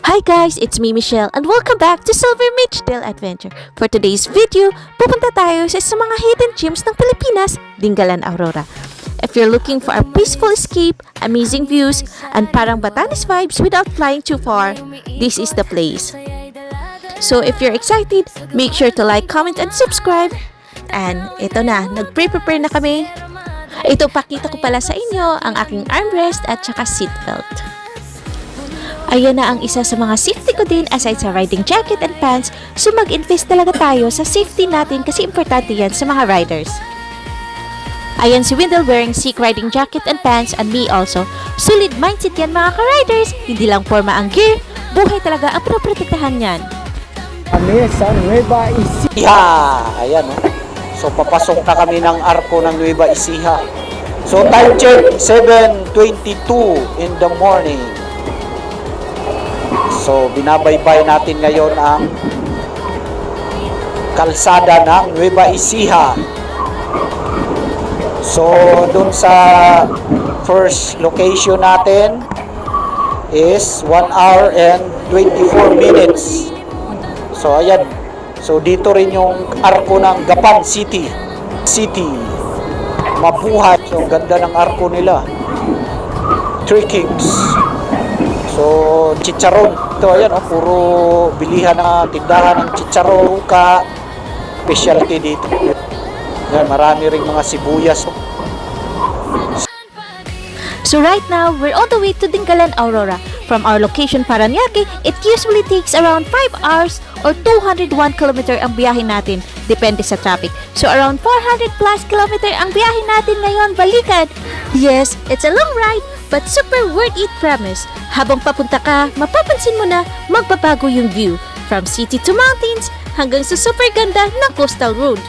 Hi guys, it's me Michelle and welcome back to Silver Midgedale Adventure. For today's video, pupunta tayo sa mga hidden gems ng Pilipinas, Dingalan, Aurora. If you're looking for a peaceful escape, amazing views, and parang Batanes vibes without flying too far, this is the place. So if you're excited, make sure to like, comment, and subscribe. And ito na, nag-prepare na kami. Ito, pakita ko pala sa inyo ang aking armrest at saka seatbelt. Ayan na ang isa sa mga safety ko din aside sa riding jacket and pants. So mag-invest talaga tayo sa safety natin kasi importante yan sa mga riders. Ayan si Wendell wearing sick riding jacket and pants and me also. Solid mindset yan mga ka-riders. Hindi lang forma ang gear, buhay talaga ang pinaprotektahan yan. Kami sa Nueva Ecija. Ayan o. So papasok na kami ng arko ng Nueva Ecija. So time check, 7:22 in the morning. So, binabaybay natin ngayon ang kalsada ng Nueva Ecija. So, dun sa first location natin is 1 hour and 24 minutes. So, ayan. So, dito rin yung arko ng Gapan City. Mabuhay. So, ang ganda ng arko nila. 3 Kings. So, chicharon. Ito, ayan, puro bilihan na tindahan ng chicharon, ka specialty dito. Ayan, marami ring mga sibuyas. So right now, we're on the way to Dingalan, Aurora. From our location, Parañaque, it usually takes around 5 hours or 201 km ang biyahe natin, depende sa traffic. So around 400 plus km ang biyahe natin ngayon, balikan. Yes, it's a long ride, but super worth it, promise. Habang papunta ka, mapapansin mo na magbabago yung view. From city to mountains, hanggang sa super ganda ng coastal road.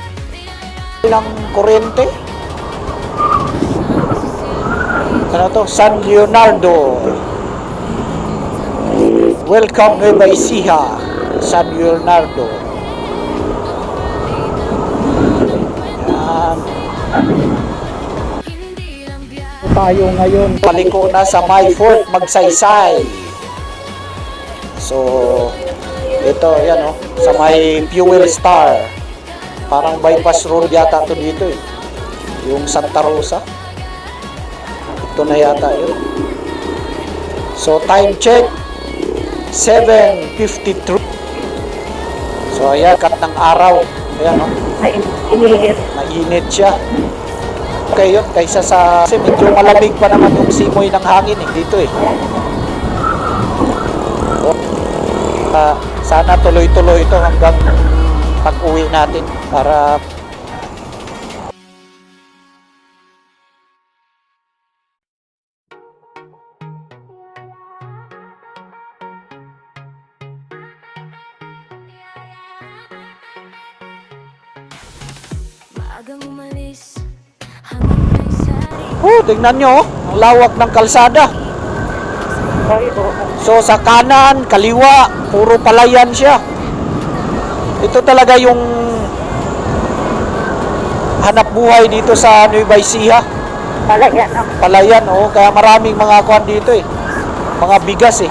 Ilang kuryente? Ano to? San Leonardo. Welcome Nueva Ecija, San Leonardo. Yan. Tayo ngayon paliko na sa may Fort Magsaysay. So ito yan sa may Fuel Star. Parang bypass road yata to dito yung Santa Rosa. Ito na yata yun. So time check 7:53. So ayan, kat ng araw. Ayan mainit siya. Okay yun, kaysa sa kasi medyo malamig pa naman yung simoy ng hangin dito sana tuloy-tuloy ito hanggang pag-uwi natin para tingnan nyo, ang lawak ng kalsada. So sa kanan, kaliwa, puro palayan siya. Ito talaga yung hanap buhay dito sa Nueva Ecija. Palayan, kaya maraming mga kuwan dito mga bigas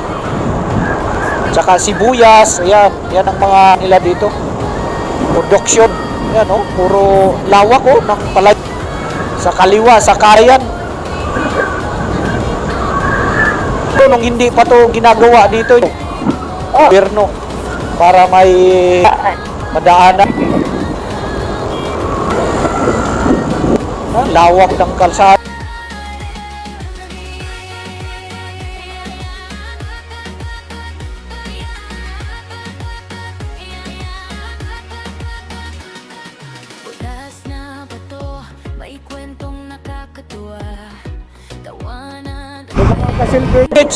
tsaka sibuyas, yan ang mga nila dito. Production, yan puro lawak ng palayan. Sa kaliwa, sa kayan. Nung hindi pa to ginagawa dito gobyerno para may madaanan. Lawak ng kalsada.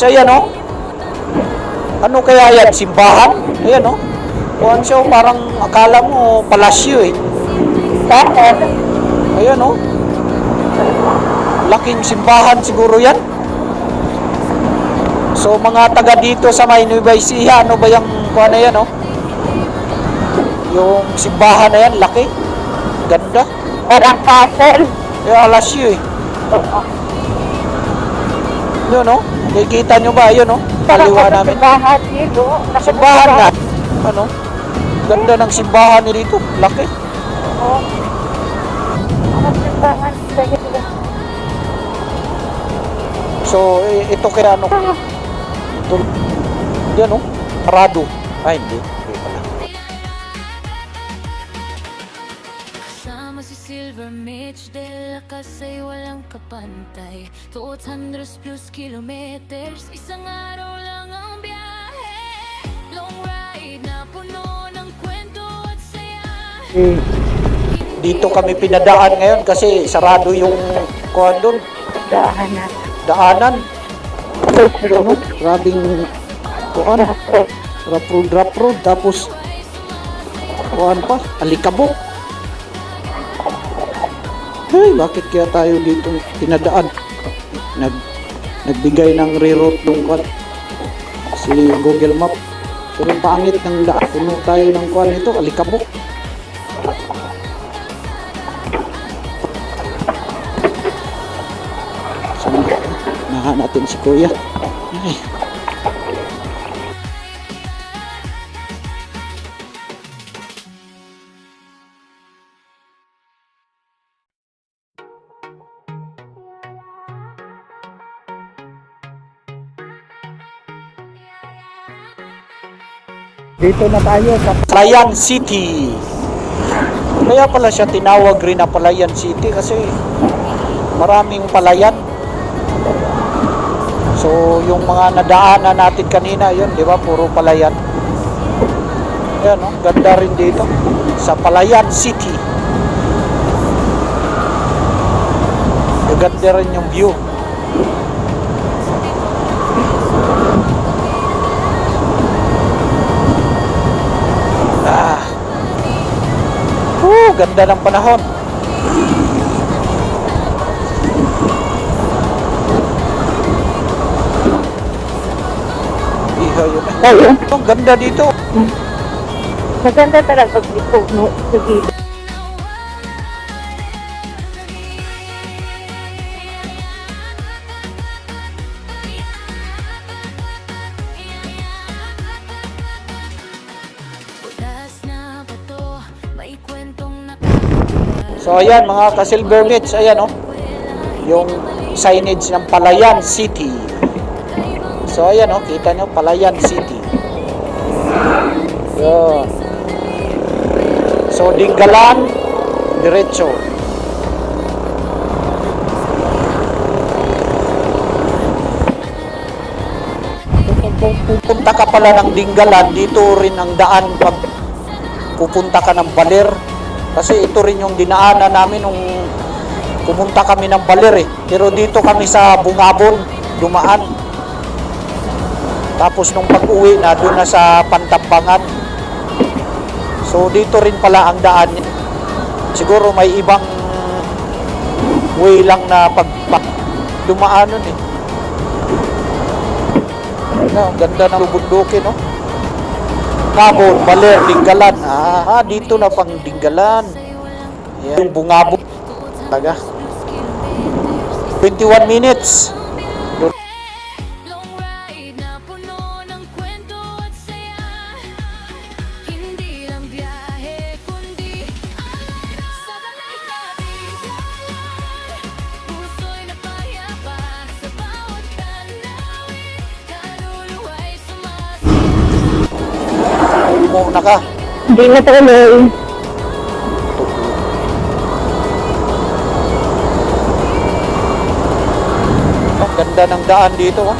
Ayan ano kaya yan? Simbahan? Ayan kuhan siya parang akala mo palasyo ayan laking simbahan siguro yan. So mga taga dito sa may Nueva Ecija, ano ba yung kuhan na yan yung simbahan na yan, laki, ganda, parang castle. Palasyo Yun, no? Kikita nyo ba? Yun, no? Parang Kaliwa ano, namin. simbahan dito. Simbahan na. Ano? Ganda ng simbahan ni dito. Laki. Oo. Mga simbahan. Sige, sige. So, ito kaya ano? Ito. Yan, no? Parado. Ay, hindi. Hindi pala. Kasama si Silver Mitch Del kasi walang kapantay 200 plus kilometers, isang araw lang ang biyahe. Long ride na puno ng kwento at saya. Dito kami pinadaan ngayon kasi sarado yung kuhan doon. Daahan na. Daanan. Ano? Grabing kuhan. Drop road. Tapos kuhan pa. Alikabok. Hey, bakit kaya tayo dito pinadaan? Nagbigay ng reroute yung kuhan. Si Google Map. Pero pangit ng daan. Puno tayo ng kuhan ito. Alikabok. Nahan natin si Kuya. Ay. Dito na tayo sa Palayan City. Kaya pala siya tinawag rin na Palayan City kasi maraming palayan. So, yung mga nadaanan natin kanina, yun, di ba? Puro palayan. Yan, no? Ganda rin dito. Sa Palayan City. Ganda rin yung view. Ah. Ganda ng panahon. Ayun. Ang ganda dito. Maganda talaga dito. No? Sige. Butas na bato, may kwentong So ayan mga ka-Silver Mitch, ayan oh. Yung signage ng Palayan City. So ayan oh, kita nyo Palayan City. Yun. So Dingalan, diretso. Pupunta ka pala ng Dingalan, dito rin ang daan pag pupunta ka ng Baler. Kasi ito rin yung dinaanan namin nung pumunta kami ng Baler eh. Pero dito kami sa Bungabon, dumaan. Tapos nung pag-uwi na, doon na sa Pantambangan. So dito rin pala ang daan. Siguro may ibang way lang na pag dumaanon eh. No, ganda ng bundukin, no? Bungabon, Baler, Dingalan. Dito na pang Dingalan. Yan, yung Bungabon. Talaga. 21 minutes. long ride na puno ng kwento at saya. Hindi lang biyahe kundi sa dalay natin. Puso'y napayapa sa bawat tanawin. Kaluluwa'y Muna ka. Hindi na tuloy. Ang ganda ng daan dito, oh.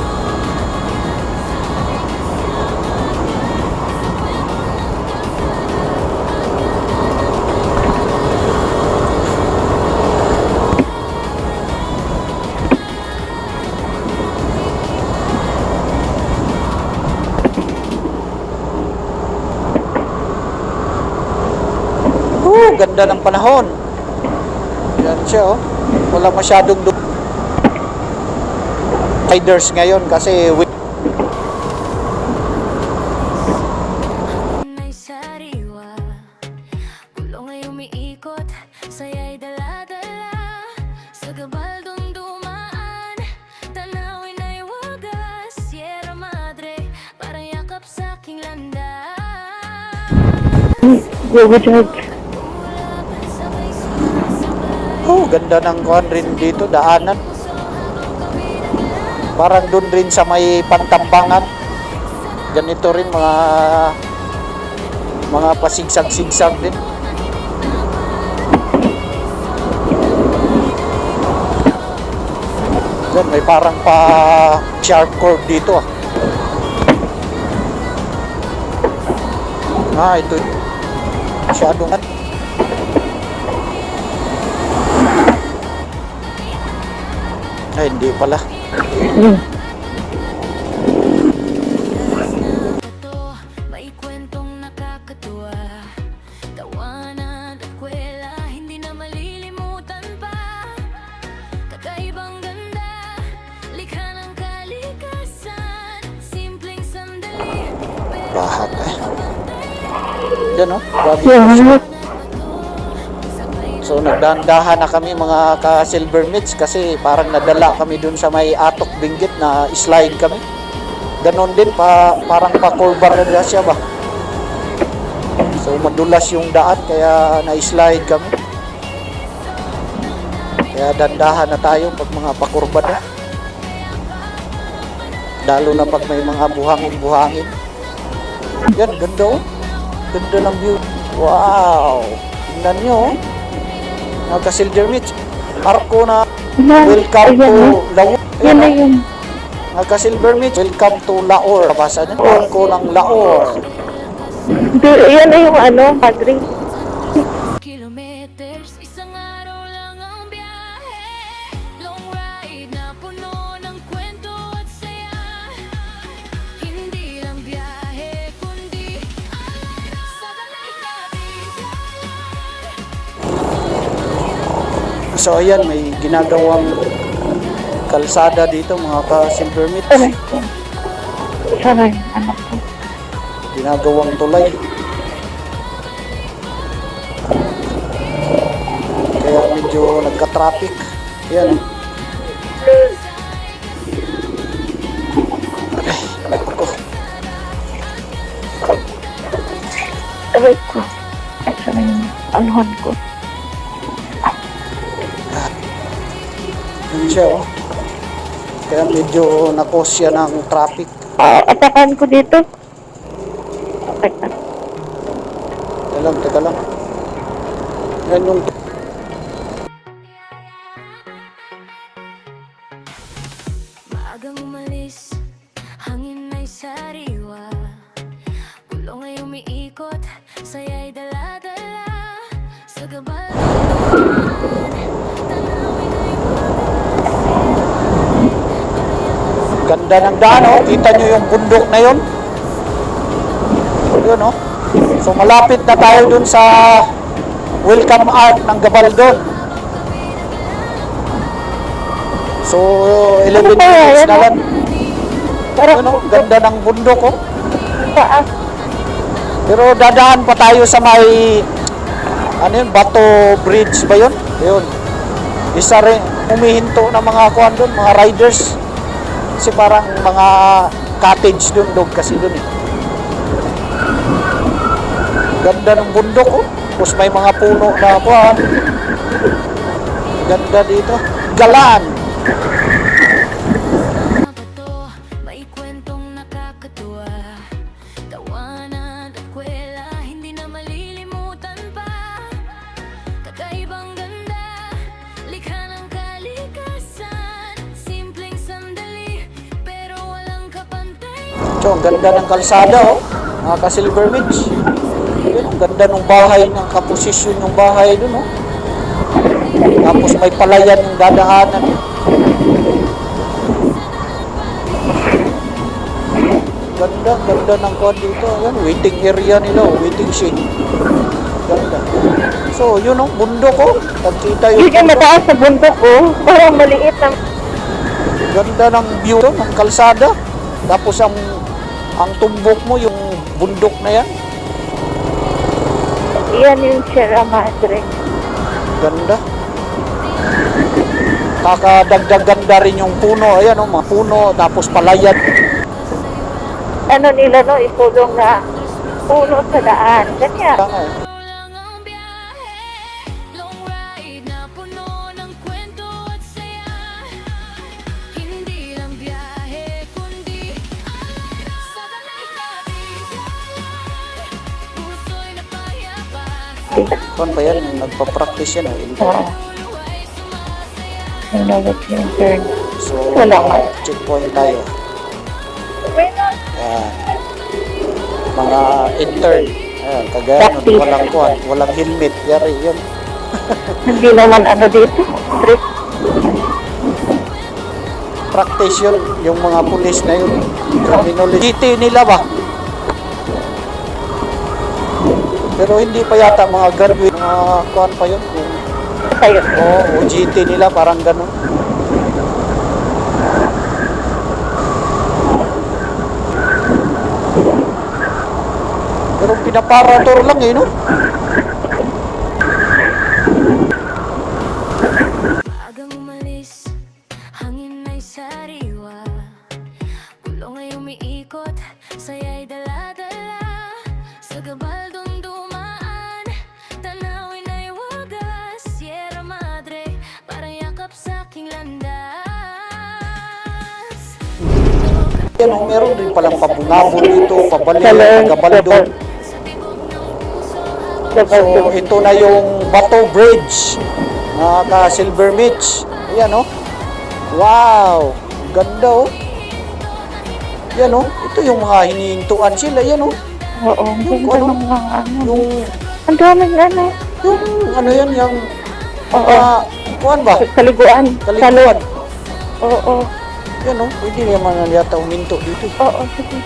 Ganda ng panahon. Yan siya, oh. Wala masyadong riders ngayon kasi may sariwa. Kulong ay umiikot, saya'y dala-dala. Sa gabaldong dumaan, tanawin ay Go George. Oh, ganda ng kuhan rin dito, daanan. Parang doon rin sa may Pantambangan. Ganito rin mga pasigsag-sigsag din. Diyan, may parang pa sharp curve dito ah. Ito. Masyadong hindi pala. Ito, may kwentong nakakatuwa. Tawanan at kwela, hindi na malilimutan pa. Kakaibang ganda, likha ng kalikasan. Simpleng sandali, pero Bahat eh. Diyan oh. Grabe. Yeah. So nagdahan-dahan na kami mga ka-Silver Mitch kasi parang nadala kami dun sa may Atok Benguet na slide kami. Ganon din parang pa-courbar na siya ba. So madulas yung daan kaya na-slide kami. Kaya dandahan na tayo pag mga pa-courbar na. Lalo na pag may mga buhangin-buhangin. Yan, ganda oh. Ganda ng view. Wow! Tingnan nyo oh. Mga ka-Silver Mitch, arko na welcome to Laor. Yan na yun. Mga ka-Silver Mitch, welcome to Laor. Basa niyo, arko ng Laor. Yan na yung Padre. kilometers, isang araw lang ang biyahe. Long ride na puno ng kwento at saya. Hindi lang biyahe, kundi sa balik natin. So ayan, may ginagawang kalsada dito mga ka-Silver Mitch. Aray ko. Sana yung anak ko. Ginagawang tulay. Kaya medyo nagka-traffic. Ayan. Ay, anak ko. Aray ko. Sana yung anuhan ko. Yun siya oh. Kaya medyo nakos siya ng traffic. Atakan ko dito. Okay. Teka lang. Yan yung Maagang umalis, hangin ay sariwa. Pulong ay umiikot, saya'y dala-dala. Sa gabal ng tanawin ay ganda ng daan oh. Kita nyo yung bundok na yun. Yun oh. So malapit na tayo dun sa welcome art ng Gabaldon. So 11 minutes na lang. Yun oh. Ganda ng bundok oh. Taas. Pero dadaan pa tayo sa may Bato Bridge ba yun? Yun. Isa rin humihinto na mga kuhan doon, mga riders. Kasi parang mga cottage doon, dog kasi doon eh. Ganda ng bundok oh. Tapos may mga puno na kuhan. Ganda dito. Galaan. bato, may kwentong nakakatuwa. Tawanan at kwela, hindi na malilimutan pa. Kakaibang ganda, likha ng kalikasan. Simpleng sandali, pero walang kapantay. So, ang ganda ng kalsada oh. Mga ka-Silver Mitch. Yun, ang ganda ng bahay, ng kaposisyon ng bahay dun oh. Tapos may palayan yung dadaanan. Ganda ng kuhan dito. Yan, waiting area nila, waiting shed. Ganda. So, yun oh, bundok oh. Pagkita yung Yun yung mataas sa bundok ko. Parang maliit na. ganda ng view to, ng kalsada. Tapos ang tumbok mo, yung bundok na yan. Yan yung Sierra Madre. Ganda. Kakadagdag ganda rin yung puno. Ayan oh, mga puno. Tapos palayan. Ano nila no, isulong na puno sa daan. Ganyan. Kaya nga eh. lang ang biyahe. Long ride na puno ng kwento at saya. Hindi lang biyahe, kundi sa puso'y napayapa. Kuan pa yan, nagpa-practice yan. Oo. Yung nagit yung turn. So, Wala nga. checkpoint tayo. Ayan. Mga intern. Ayan, kagaya nun, Practice. walang kuan, walang helmet. Yari yun. Hindi naman ano dito. Strict. Practice yun, yung mga pulis na yun. Criminology. GT nila ba? Pero hindi pa yata mga graduate, mga kuan pa yun. Kayo. Oo, GT nila, parang ganun. Pero pinaparator lang eh, no? Agang umalis, hangin ay sariwa. Gulong ay umiikot, saya'y dala-dala. Sa gabaldong dumaan, tanawin ay wagas. Sierra Madre, parang yakap sa aking landas. Yan, oh, meron din palang pabungabon dito, pabalik, Galing. pagabaldon. Sa tibok ng puso habang So, ito na yung Bato Bridge, mga ka-Silver Beach. Ayan, oh. Wow! Ganda, oh. Yan, oh. Ito yung mga hinihintuan sila. Yan, oh. Oo. Yung Ganda ano? ng mga ano. Yung, Ang daming ano. yung, ano yan, yung, Oo. kuhan ba? Kaliguan. Kaliguan. Oo. Yan, oh. Pwede naman na yata huminto dito. Oo. Sige.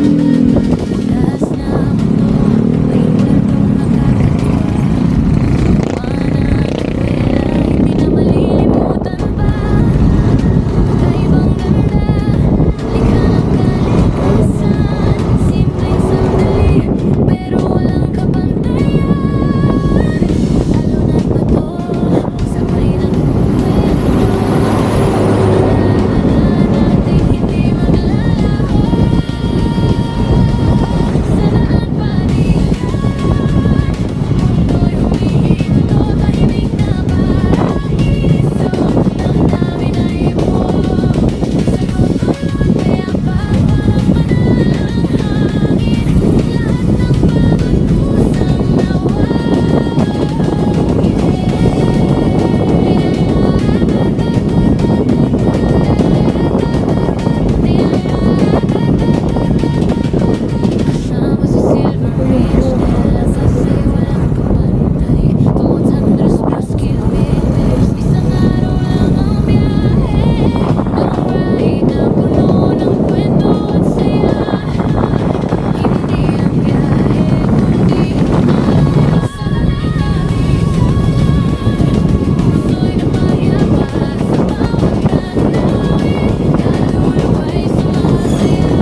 Taas na mundo, may kwentong nakakatuwa. Hindi na malilimutan pa. Kakaibang ganda, likha ng kalikasan. Simpleng sandali, pero walang kapantayan. Alon at bato, sabay nagkukwento. Natin hindi maglalaho. Saan pa rin mundo'y humihinto, tahimik na paraiso. Ang dami na ibo, sagot ko'y magpayapa. Walang mananangin, lahat ng pagod kusang Kasama si Silver Ridge, dala kasi walang kapantay. 200 plus kilometers, isang araw lang ang biyahe. Long ride na puno ng kwento at saya. Hindi ang biyahe, kundi sa puso'y napayapa sa bawat kanto. Kaluluwa'y sumasaya.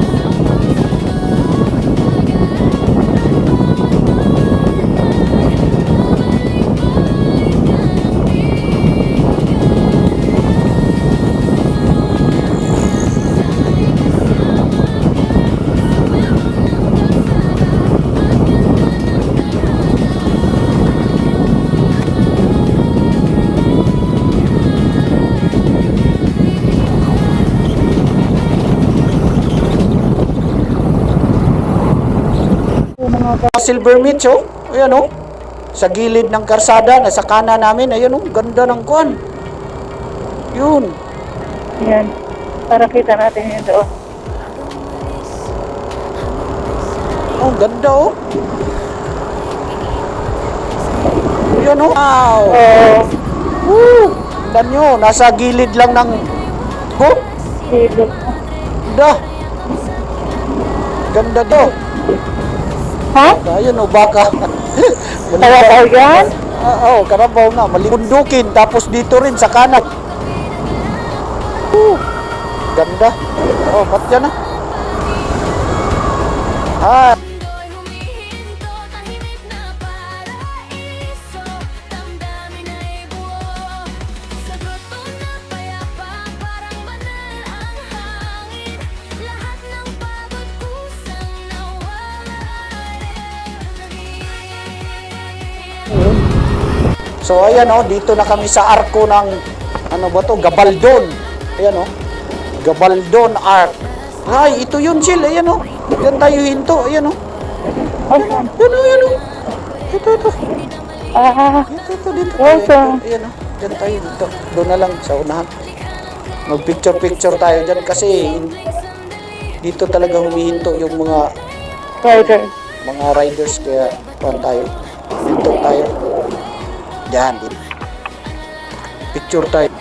Silver Beach, oh. Ayan, oh. Sa gilid ng karsada, nasa kanan namin. Ayan, oh. Ganda ng kuhan. Yun. Yan. Para kita natin yun doon. Oh, ganda, oh. Ayan, oh. Wow. Oo. Woo! Tignan nyo, nasa gilid lang ng... Oh, Silip. ganda. Ganda to. Ha? Ayun, oh, baka. Kaya yan? Oo, karabaw nga. Malipundukin. Tapos dito rin sa kanan. Ganda. Oh, ba't yan, ah? Ah, Mundo'y humihinto, tahimik na paraiso. Damdamin ay buo, sa grotto na payapa. So ayan oh, dito na kami sa arko ng ano ba to? Gabaldon. Ayan oh. Gabaldon Arc. Ay, ito yun, Jill. Ayan oh. Diyan tayo hinto. Ayan oh. Ayan oh, ayan oh. Ito. Ito dito. Welcome. Ayan oh. Diyan tayo dito. Doon na lang sa unahan. Mag-picture tayo dyan kasi dito talaga humihinto yung mga riders kaya kuhan tayo. Hinto tayo. Diyan. Picture tayo.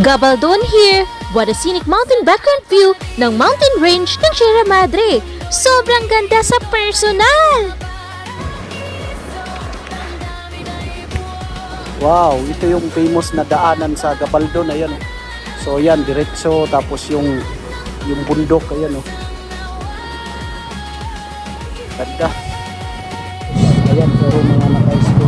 Gabaldon here! What a scenic mountain background view ng mountain range ng Sierra Madre. Sobrang ganda sa personal! Wow, ito yung famous na daanan sa Gabaldon, ayan oh. So yan, diretso, tapos yung bundok, ayan oh. Ganda. Ayan, puro mga naka-stay.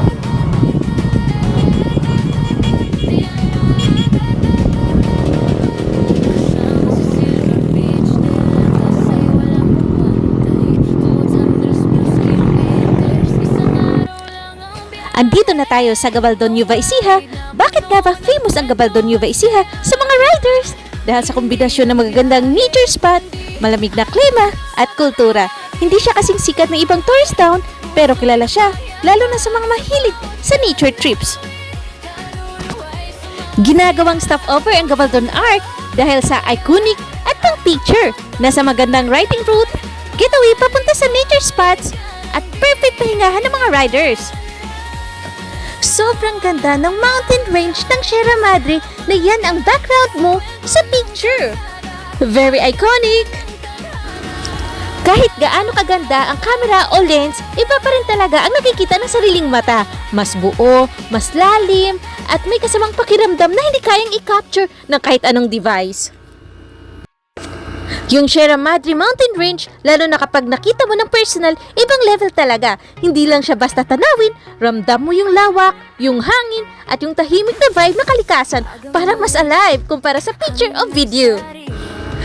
Andito na tayo sa Gabaldon, Nueva Ecija. Bakit nga ba famous ang Gabaldon, Nueva Ecija sa mga riders? Dahil sa kombinasyon ng magagandang nature spot, malamig na klima, at kultura. Hindi siya kasing sikat ng ibang tourist town, pero kilala siya, lalo na sa mga mahilig sa nature trips. Ginagawang stopover ang Gabaldon Arc dahil sa iconic at pang-picture na sa magandang riding route, getaway papunta sa nature spots, at perfect pahingahan ng mga riders. Sobrang ganda ng mountain range ng Sierra Madre na yan ang background mo sa picture. Very iconic! Kahit gaano kaganda ang camera o lens, iba pa rin talaga ang nakikita ng sariling mata. Mas buo, mas lalim, at may kasamang pakiramdam na hindi kayang i-capture ng kahit anong device. Yung Sierra Madre Mountain Range, lalo na kapag nakita mo ng personal, ibang level talaga. Hindi lang siya basta tanawin, ramdam mo yung lawak, yung hangin, at yung tahimik na vibe ng kalikasan. Parang mas alive kumpara sa picture o video.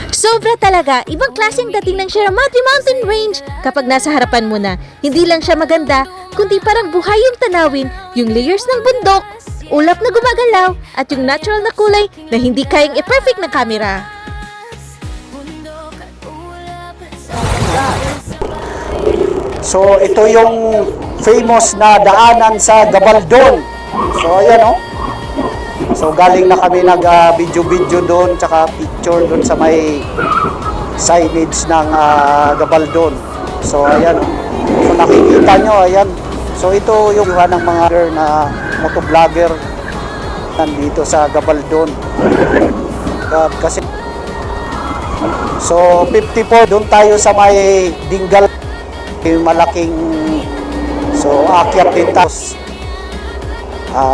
Sobra talaga, ibang klaseng dating ng Sierra Madre Mountain Range kapag nasa harapan mo na. Hindi lang siya maganda, kundi parang buhay yung tanawin, yung layers ng bundok, ulap na gumagalaw, at yung natural na kulay na hindi kayang i-perfect ng camera. So ito yung famous na daanan sa Gabaldon. So ayan oh. So galing na kami nag-video doon tsaka picture doon sa may signage ng Gabaldon. So ayan oh. So nakikita nyo ayan. So ito yung ng mga na motovlogger nandito sa Gabaldon. Kasi so 54 doon tayo sa may Dingal, yung malaking so akyat din tapos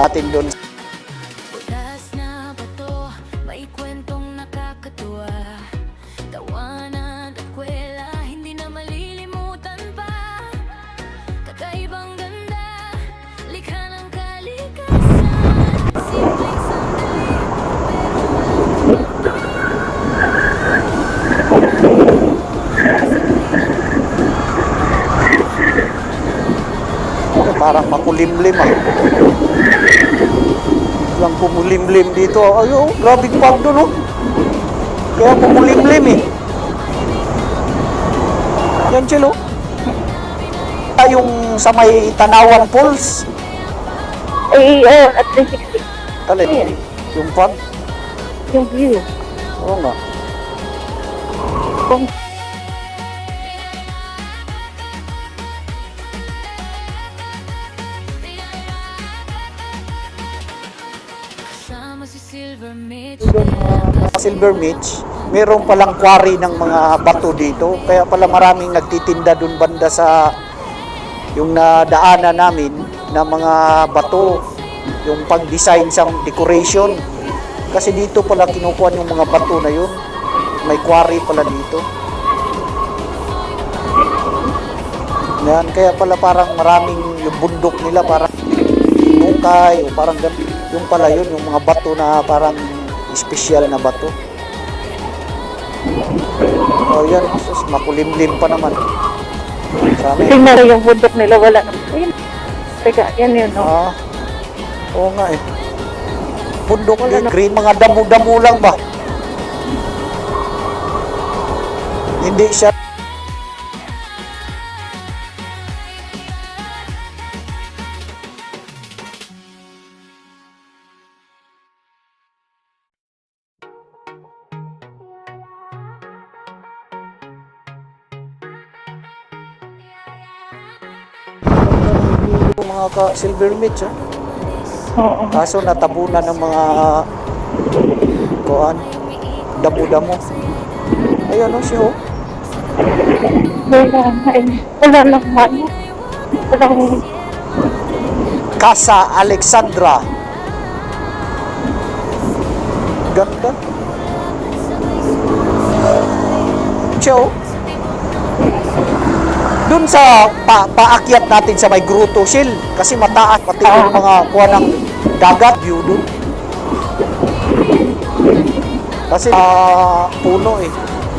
atin doon. Butas na bato, may kwentong nakakatuwa. Tawanan at kwela, hindi na malilimutan pa. Kakaibang ganda, likha ng kalikasan. Simpleng Parang makulimlim ah. Lang kumulimlim dito. Ayo, grabing pag doon oh. Kaya kumulimlim eh. Yan chilo. Yung sa may Tanawan Falls. At 360. Talin. Yung pag. Yung view. Oo nga. kasama si Silver Mitch. Silver Mitch, meron palang quarry ng mga bato dito. Kaya pala maraming nagtitinda dun banda sa yung nadaanan namin na mga bato. Yung pag-design sa decoration. Kasi dito pala kinukuha yung mga bato na yun. May quarry pala dito. Yan, kaya pala parang maraming yung bundok nila parang ukay o parang yung pala yun, yung mga bato na parang espesyal na bato. O yan, makulimlim pa naman. Marami. Tingnan yung bundok nila, wala na. Teka, yan yun, no? Ah, oo nga eh. Bundok Wala eh, na. green, mga damo-damo lang ba? Hindi siya. Mga ka-silver mitch, oh. Oo. Kaso natabunan ng mga kuan, damo-damo. Ayan o siya, oh. Wala na eh. Wala lang man. Walang... Casa Alexandra. Ganda. Siya, oh. Doon sa paakyat natin sa may Grotto Sill kasi mataas pati yung mga kuha ng dagat view doon. Kasi puno eh,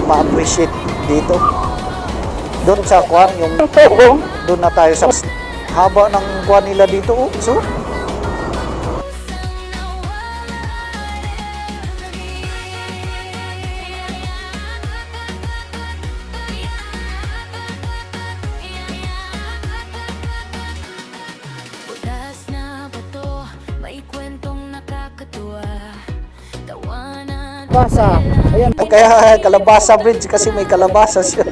ma-appreciate dito. Doon sa kuha yung Oo. doon na tayo sa haba ng kuha nila dito, oh. So Putas na bato, may kwentong nakakatuwa. Tawanan Kalabasa. Ayan. Kaya Kalabasa Bridge kasi may kalabasa siya.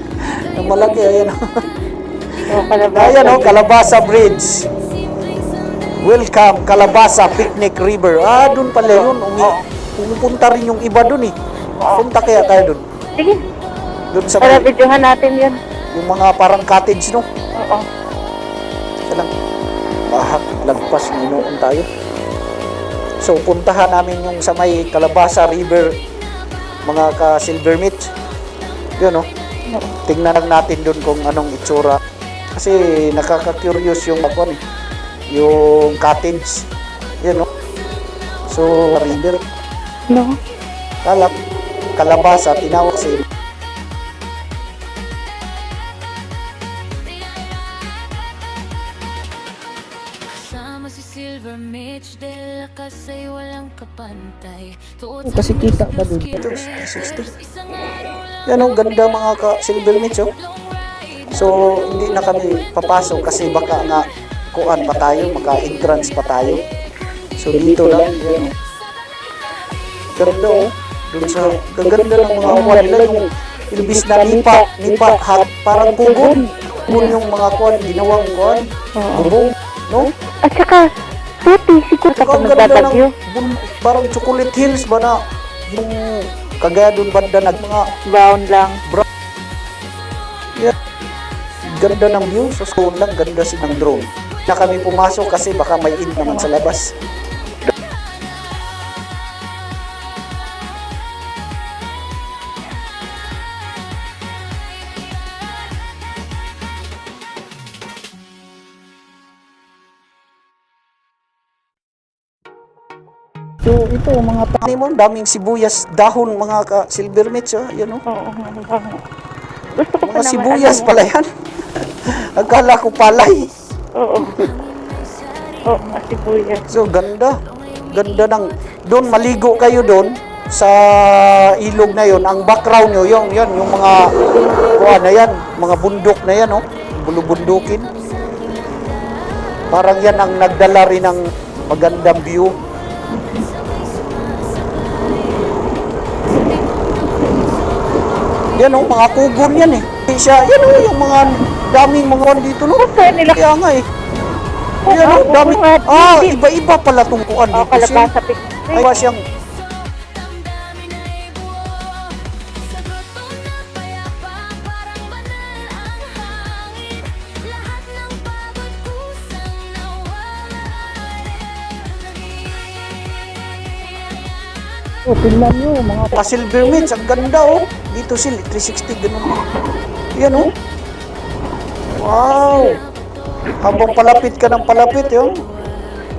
Ang malaki, ayan. Oo, kalabasa. Ayan o, Kalabasa Bridge. Welcome, Kalabasa Picnic River. Ah, doon pala yun. Pumupunta rin yung iba doon eh. Punta kaya tayo doon. Sige, Doon sa para may, videohan natin yan. yung mga parang cottage, no? Oo. Isa lang. Lagpas, minuon tayo. So, puntahan namin yung sa may Kalabasa River, mga ka-silver meat. Yun, no? Tingnan lang natin doon kung anong itsura. Kasi nakaka-curious yung ako, yung cottage. Yun, no? So, river. No? Kalabasa, tinawag si Sama si Silver Mitch de la Casa ay walang kapantay. kasi kita pa doon. Ito, 60. Yan o, ganda mga ka-silver meat, oh. So, hindi na kami papasok kasi baka nga kuan pa tayo, maka-entrance pa tayo. So, dito lang. Yan, oh. Ganda, oh. Doon sa, gaganda ng mga kuan nila, yung ilbis na nipa, parang pugon. Pugon yung mga kuan, ginawang kuan, bubong, no? At saka, puti, siguro Saka kapag ang ganda magdadagyo. parang chocolate hills ba na, yung kagaya doon banda ng mga Brown lang. yeah. Ganda ng view, so school lang, ganda ng drone. Na kami pumasok kasi baka may in naman sa labas. So ito mga tani mo, daming sibuyas, dahon mga ka-silver meats, oh. Yan, oh. Oo, gusto ko pa Mga naman. sibuyas ano, pala yan. Akala ko palay. Oo. Oo, mga sibuyas. So ganda. Ganda ng doon maligo kayo doon sa ilog na yon. Ang background nyo yung mga na yan, mga bundok na yan, oh. Bulubundukin. Parang yan ang nagdala rin ng magandang view. Yan, oh, mga kugon yan eh. Siya, yan, oh, yung mga daming mga dito, no? Saan nila? Kaya nga eh. Oo, Yan, oh, oo, dami. nga, hindi. Iba-iba pala tong kuan Oo, dito. kalabasa picnic. Ay, ba siyang damdamin ay buo. Sa grotto na payapa, parang banal ang hangin. Lahat ng pagod kusang nawala. oh, tingnan nyo, mga pa-silver meats. Ang ganda, oh. Dito sila, 360, ganun. Yan, oh. Wow. Habang palapit ka ng palapit, yun.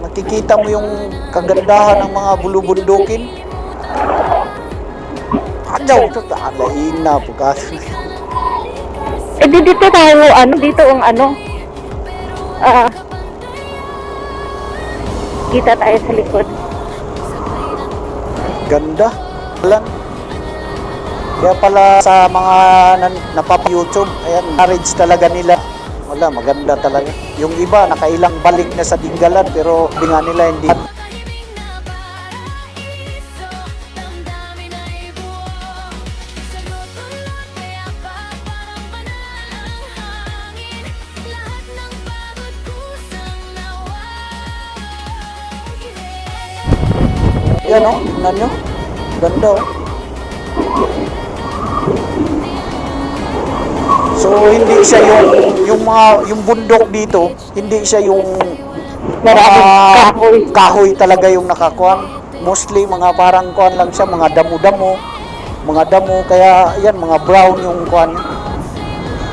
Makikita mo yung kagandahan ng mga bulubundukin. Adyaw, ito, alain na po ka. Eh, dito tayo, dito ang Kita tayo sa likod. Ganda. Lang. Kaya pala sa mga napapa-YouTube, ayan, marriage talaga nila. Wala, maganda talaga. Yung iba, nakailang balik na sa Dinggalan, pero hindi nga nila hindi. Yan o, tingnan nyo. Ganda o. So hindi siya yung bundok dito, hindi siya yung Maraming kahoy. kahoy talaga yung nakakuan. Mostly mga parang kuan lang siya, mga damo-damo, kaya yan mga brown yung kuan.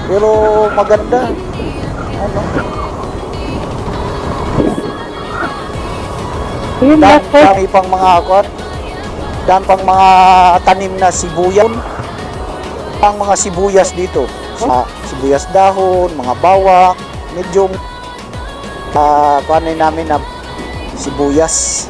Pero maganda. Ano? Yun na po. Dami pang mga kuan. Dami pang mga tanim na sibuyas. Ang mga sibuyas dito. Sibuyas dahon, mga bawak, medyo kuanin namin na sibuyas.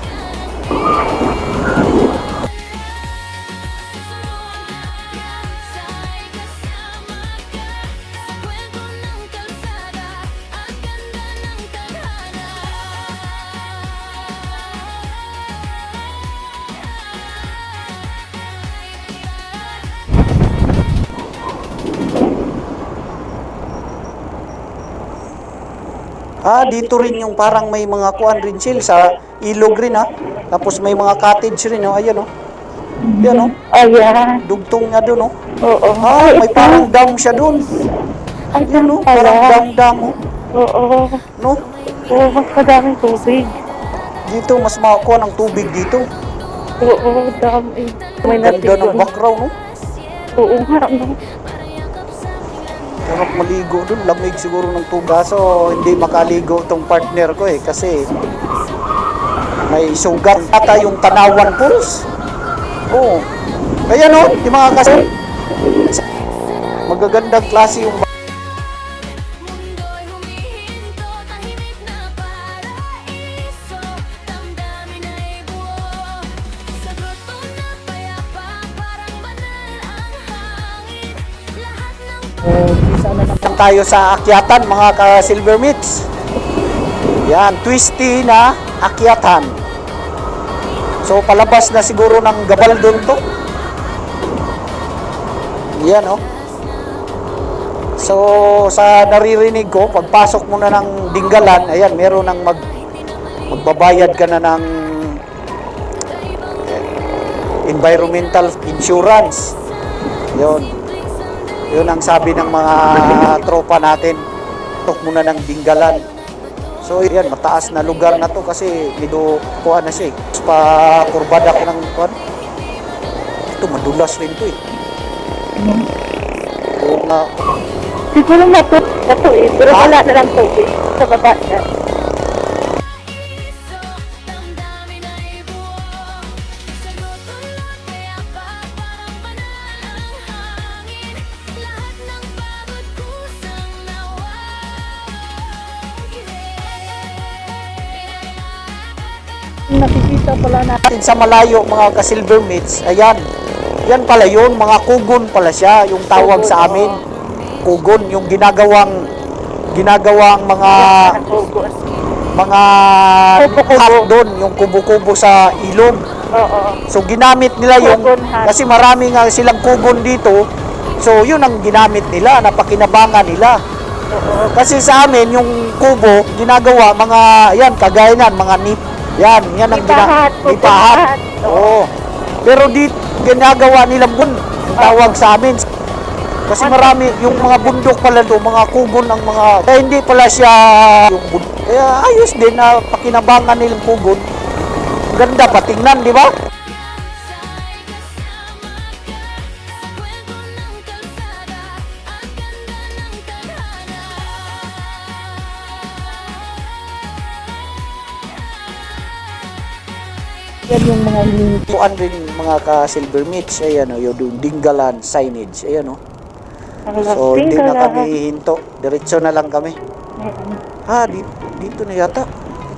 Dito rin yung parang may mga kuan rin sila sa ilog rin ha. Tapos may mga cottage rin oh. Ayan oh. Yan oh. Ayan. Dugtong nga doon oh. Oo. May parang dam siya doon. Ayan oh, parang dam oh. Oo. No? Oo, mas madaming tubig. Dito mas makakuha ng tubig dito. Oo, dami. May Ganda ng natigon. background no. Oo nga, no? Sarap maligo doon, lamig siguro ng tuga. So, hindi makaligo tong partner ko kasi may sugat. Ata yung Tanawan Falls. Oo. Ayan o, di mga kasi. Magagandang klase yung Mundo'y humihinto, tahimik na paraiso. Damdamin ay buo, sa groto na payapa, parang banal ang hangin. Lahat ng isa na naman tayo sa akyatan mga ka-Silver Meats. Yan, twisty na akyatan. So palabas na siguro ng Gabaldon to. Yan oh. So sa naririnig ko, pagpasok mo na ng Dinggalan, ayan, meron ng magbabayad ka na ng environmental insurance. Yun ang sabi ng mga tropa natin. Tok muna ng Dinggalan. So yan, mataas na lugar na to kasi medyo kuha na siya eh. Pa kurbada ko ng kuha. Ito madulas rin to eh. Oo nga. Siguro nato eh. Pero wala na lang tubig sa baba niya. damdamin ay buo, sa groto na payapa, parang banal ang hangin. Lahat ng pagod kusang Nakikita pala natin. Sa malayo mga ka-Silver Meats, ayan. Yan pala yun, mga kugon pala siya, yung tawag sa amin. Kugon, yung ginagawang mga hut doon, yung kubo-kubo sa ilog. Oo. So ginamit nila yung, Kugon hut. kasi marami nga silang kugon dito. So yun ang ginamit nila, napakinabangan nila. Oo. Kasi sa amin, yung kubo, ginagawa, mga, yan, kagaya yan, mga nip. Yan ang Nipahat, nipahat. Oo. Pero di, ginagawa nilang bun, ang tawag sa amin. Kasi marami, yung mga bundok pala doon, mga kugon ang mga, kaya hindi pala siya yung bundok. Kaya ayos din na pakinabangan nilang kugon. Ganda pa tingnan, di ba? Yan yung mga hinintuan rin mga ka-Silver Meats. Ayan o, yung Dinggalan signage. Ayan o. So, hindi na kami hinto. Diretso na lang kami. Dito na yata.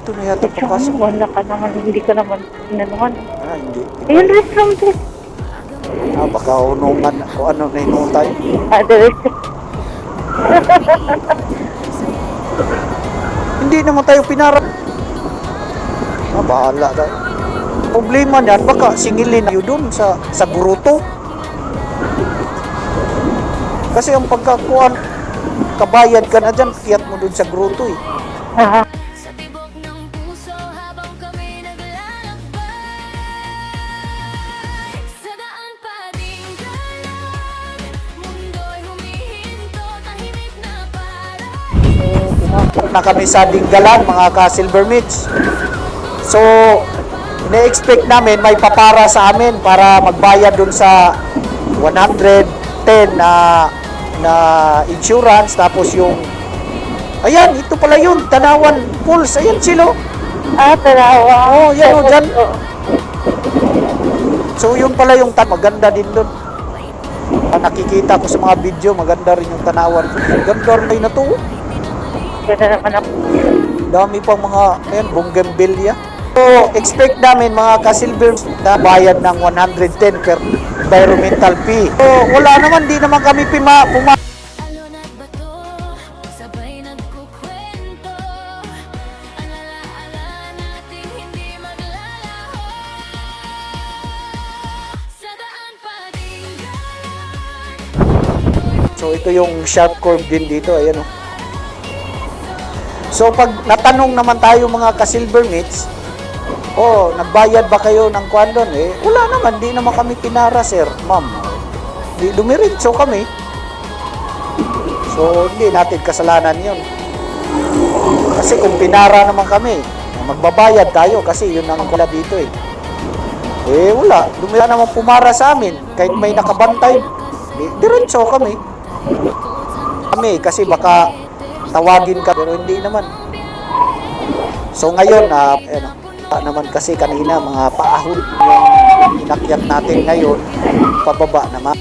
Ito. Dito na yata Tsaka papasok. wala ka naman, hindi ka naman inanuhan. Hindi. Ayun, restroom din. Baka unungan o ano na hinutay. The restroom. Hindi naman tayo pinara. Bahala tayo. Problema niyan, baka singilin tayo dun sa gruto. Kasi ang pagkakuan, kabayad ka na dyan, kiyat mo dun sa gruto eh. Sa tibok ng puso habang kami naglalakbay, sa daan pa ding galan, mundo'y humihinto, tahimik na parang Na kami sa Dinggalan, mga ka-Silver Mitch. So, ina-expect namin may papara sa amin para magbayad dun sa 110 na insurance. Tapos yung, ayan, ito pala yun, Tanawan Falls. Ayan sila. Tarawa. Oh, yan o, dyan. So, yun pala yung maganda din dun. Nakikita ko sa mga video, maganda rin yung Tanawan Falls. Ganda rin na to. Ganda naman ako. Dami pang mga, ayan, bougainvillea. So, expect namin mga ka-silver na bayad ng 110 per environmental fee. So, wala naman, di naman kami alon at bato, sabay nagkukwento, ang alaala nating hindi maglalaho, sa daan pa ding galan. So, ito yung sharp curve din dito, ayan o. So, pag natanong naman tayo mga ka-silver mates, nagbayad ba kayo ng kwan doon? Wala naman, di naman kami pinara, sir, ma'am. Di dumiritso kami. So, hindi natin kasalanan yun. Kasi kung pinara naman kami, magbabayad tayo kasi yun ang wala dito eh. Wala. Dumila naman pumara sa amin. Kahit may nakabantay, diretso kami. Kasi baka tawagin ka, pero hindi naman. So, ngayon, naman kasi kanina mga paahon yung inakyat natin ngayon, pababa naman.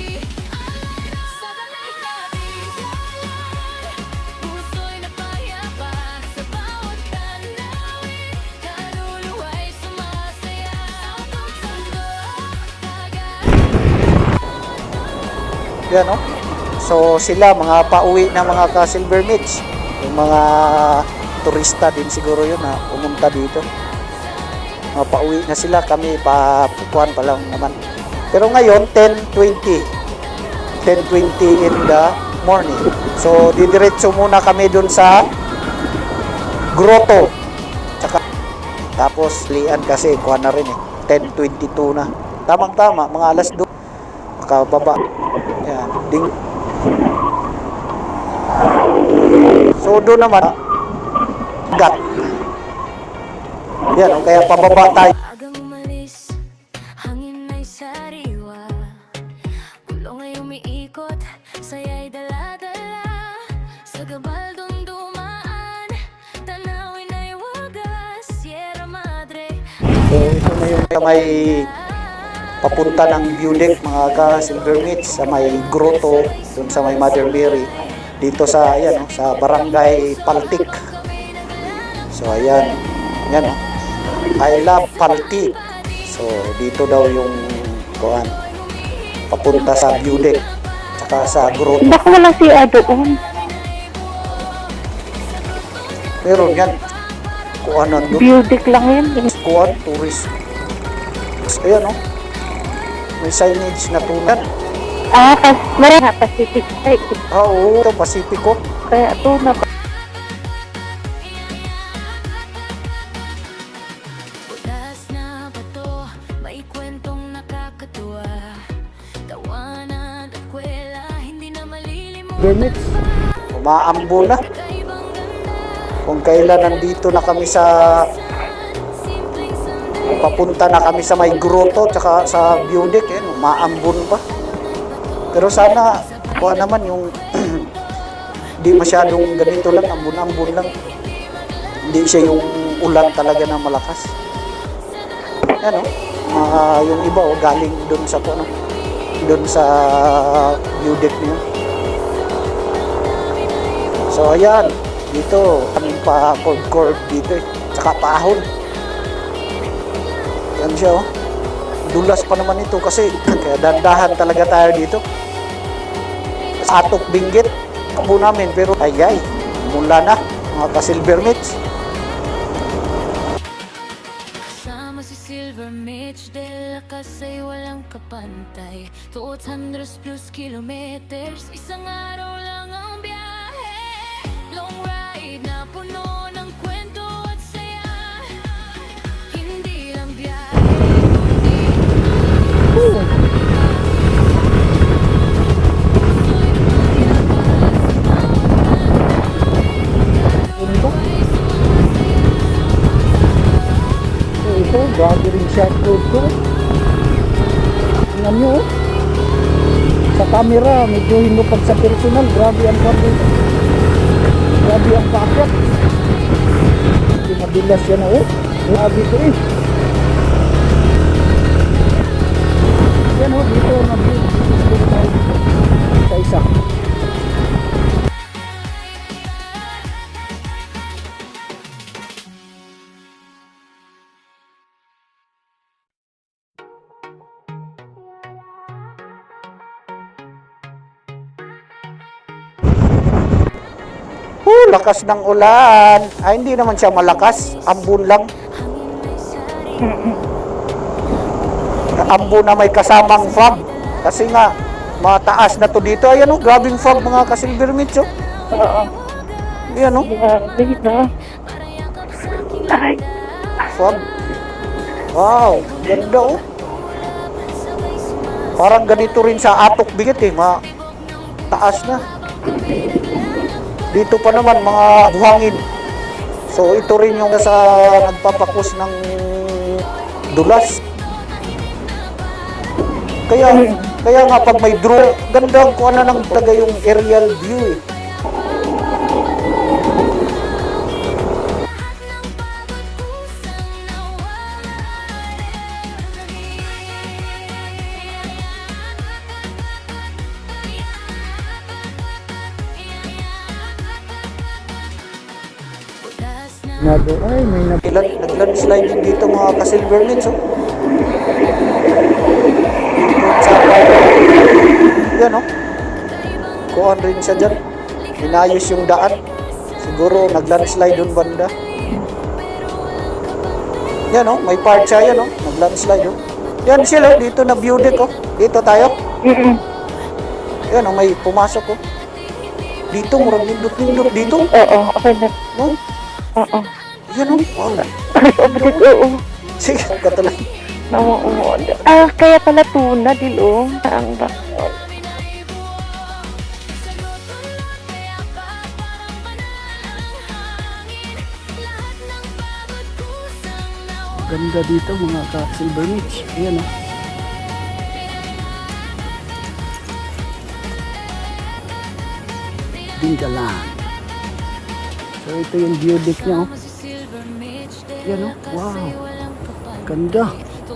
Puso'y napayapa sa bawat tanawin, kaluluwa'y sumasaya sa mundo, Yan, no? So, sila, mga pauwi na mga ka-Silver Mitch. Yung mga turista din siguro yun na pumunta dito. Mga pauwi na sila, kami papukuan pa lang naman. Pero ngayon, 10:20 in the morning. So, didiretso muna kami dun sa grotto. Tapos, lian kasi, kuha na rin 10:22 na. Tamang-tama, mga alas 2. Makababa. Yan, ding. So, doon naman, gat. Yan, kaya pababa tayo. agang umalis, hangin ay sariwa, kulong ay umiikot, saya'y dala-dala, sa gabaldon dumaan, tanawin ay wagas, Sierra Madre. So, ito na yung may papunta ng view deck, mga ka-Silver Mitch, sa may grotto, dun sa may Mother Mary, dito sa, ayan, sa Barangay Paltik. So, ayan, yan, I love Paltik. So, dito daw yung kuhan, papunta sa view deck, tsaka sa grotto. Baka walang siya doon. Pero yan, kuhanan doon. View deck lang yan. Kuhan, tourist. Ayan, no? May signage na tunan. Marang Pacific Side. Oo, ito, Pacifico. Kaya ito na Butas na bato, may kwentong nakakatuwa, tawanan at kwela, hindi na malilimutan Bernit, umaambo na. kaibang ganda, Kung kailan nandito na kami sa, simpleng sandali. papunta na kami sa may grotto, tsaka sa view deck, umaambon pa. Pero sana, kuha naman yung, di masyadong ganito lang, ambon-ambon lang. Hindi siya yung ulan talaga na malakas. Yan, yung iba, galing doon sa, doon sa view deck niya. So, ayan, dito, kaming pa cord dito Tsaka paahon. Yan siya oh. Dulas pa naman ito kasi kaya dandahan talaga tayo dito. Atok binggit po namin pero ay mula na mga ka-Silver Mitch. Kasama si Silver Mitch de la Casa'y walang kapantay 200 plus kilometers, isang araw lang ang biyahe. Long ride na puno ng kwento at saya. Hindi lang biyahe, Ito, grabe rin siya ito. Tingnan nyo oh. Sa camera, medyo hinupag sa personal. Grabe ang grabe. Grabe ang packet. Hindi mabilas yan oh. Grabe ito eh. Yan oh, dito na-build. Isa-isa. Lakas ng ulan. Ay, hindi naman siya malakas. Ambon lang. Ambon na may kasamang fog. Kasi nga, mataas na to dito. Ayan o, grabing fog mga ka-Silver Mitch oh. Oo. Ayan o, Grabe na. Ay. fog. Wow, ganda oh. Parang ganito rin sa Atok Bigit eh. Taas na. Dito pa naman mga buhangin. So ito rin yung sa nagpapakus ng dulas. Kaya nga pag may drone, ganda kung ano nang talaga yung aerial view eh. Ay, may naglandslide dito mga ka-Silver Mitch oh. Yan oh. Kuhan rin siya dyan. Inayos yung daan. Siguro naglandslide dun banda. Yan oh, may part siya yan oh. Naglandslide oh. Yan sila, dito na view deck oh. Dito tayo. Yan oh, may pumasok oh. Dito, murang nindot-nindot dito. Oo, okay na. No? Oo. Yan oh, wow. Oo. Sige, katuloy. Oo. Kaya pala tuna, dilo. Ang ba? Ganda dito mga ka-Silver Mitch. Ayan oh. Dingalan. So ito yung view deck niya oh. Yan oh. Wow. Ganda.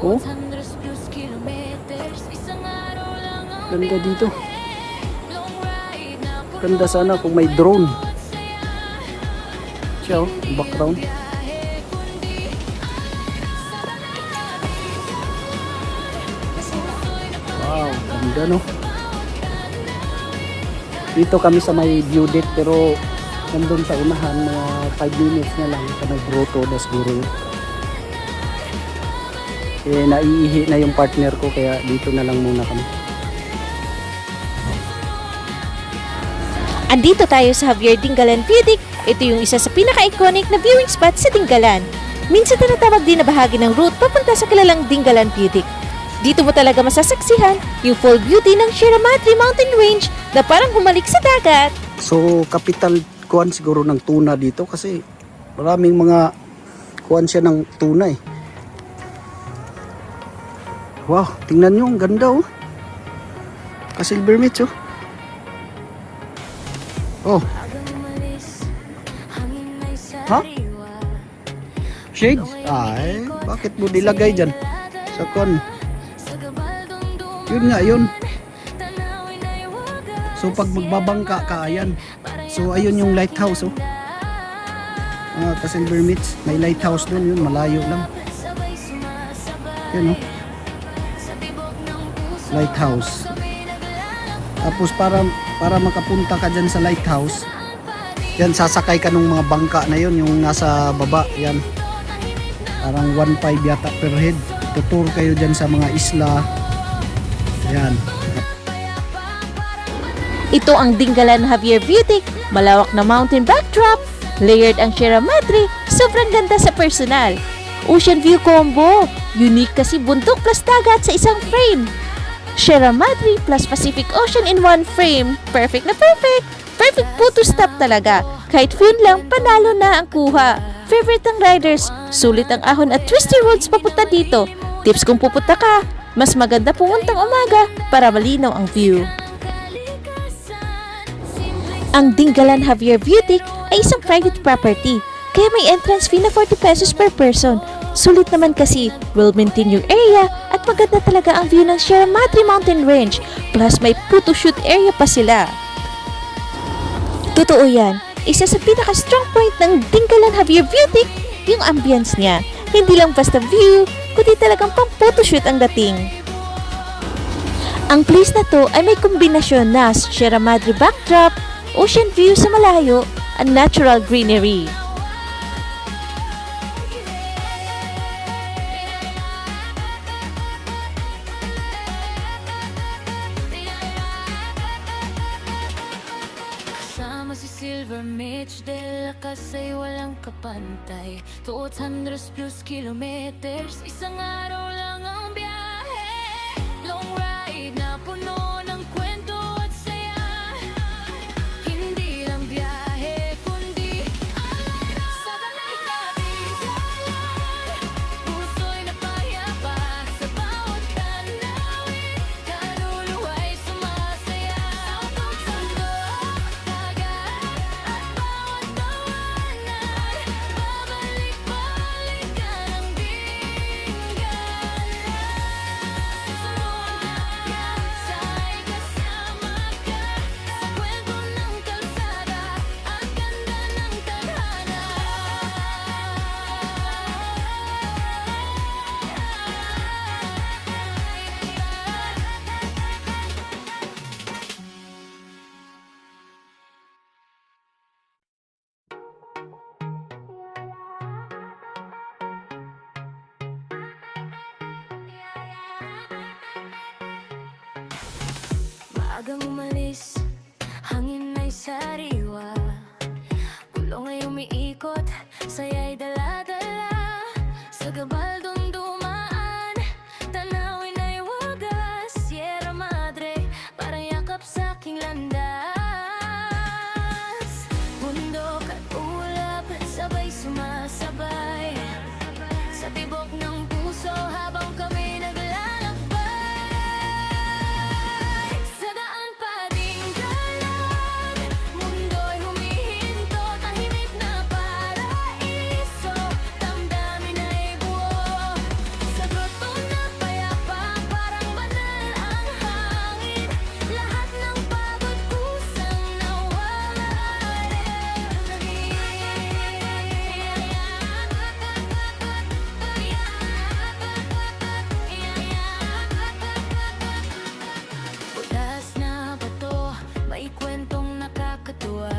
Oh. Ganda dito. Ganda sana kung may drone. Siya oh. Background. Wow. Ganda no. Dito kami sa may view deck pero nandun sa unahan mga 5 minutes na lang sa may grotto na siguro yun. Eh naiihi na yung partner ko kaya dito na lang muna kami. Andito tayo sa Javier Dingalan View Deck. Ito yung isa sa pinaka-iconic na viewing spot sa Dingalan. Minsan tinatawag din na bahagi ng route papunta sa kilalang Dingalan View Deck. Dito mo talaga masasaksihan yung full beauty ng Sierra Madre Mountain Range na parang humalik sa dagat. So capital kuan siguro ng tuna dito kasi maraming mga kuan siya ng tuna eh. Wow, tingnan nyo, ang ganda oh. Ka-Silver Mitch oh. Oh. Ha? Shades? Ay, bakit mo nilagay dyan? Sa kuan. Yun nga yun. So pag magbabangka ka, ayan. So ayun yung lighthouse oh. ka-Silver Meats. May lighthouse doon yun, malayo lang. Yan, no? Lighthouse. Tapos para makapunta ka dyan sa lighthouse, yan, sasakay ka ng mga bangka na yun, yung nasa baba, yan. Parang 1.5 yata per head. Tutur kayo dyan sa mga isla. Yan. Ito ang Dingalan Javier Beauty, malawak na mountain backdrop, layered ang Sierra Madre, sobrang ganda sa personal. Ocean view combo, unique kasi bundok plus dagat sa isang frame. Sierra Madre plus Pacific Ocean in one frame, perfect na perfect. Perfect photo stop talaga, kahit fin lang panalo na ang kuha. Favorite ng riders, sulit ang ahon at twisty roads papunta dito. Tips kung pupunta ka, mas maganda pumuntang umaga para malinaw ang view. Ang Dingalan Javier Beauty ay isang private property, kaya may entrance fee na 40 pesos per person. Sulit naman kasi, well-maintain yung area at maganda talaga ang view ng Sierra Madre Mountain Range, plus may photoshoot area pa sila. Totoo yan, isa sa pinaka-strong point ng Dingalan Javier Beauty, yung ambience niya. Hindi lang basta view, kundi talagang pang photoshoot ang dating. Ang place na to ay may kombinasyon na Sierra Madre backdrop, ocean view sa malayo, and natural greenery. Kasama si Silver Mitch de la Casa'y walang kapantay 200 plus kilometers, isang araw lang ang biyahe. Long ride na puno ng kwento at saya. Hindi lang biyahe, kundi alay na sa balay natin. Puso'y napayapa sa bawat tanawin. Kaluluwa'y sumasaya sa pagsandok, dagat at bawat tawanan. Babalik-balikan ang Dingalan. Sa'y kasama ka sa kwento ng kalsada at ganda ng tadhana. Maagang umalis, hangin ay sariwa. Pulong ay umiikot, saya'y dala-dala. Sa gabaldong dumaan, tanawin ay wagas. Sierra Madre, parang yakap sa aking landas. Bundok at ulap, sabay sumasabay sa tibok ng puso habang kami naglalakbay. Sa daan pa Dingalan, mundo'y humihinto, tahimik na paraiso, damdamin ay buo. Sa groto na payapa, parang banal ang hangin, lahat ng pagod kusang nawawala. Butas na bato, may kwentong nakakatuwa.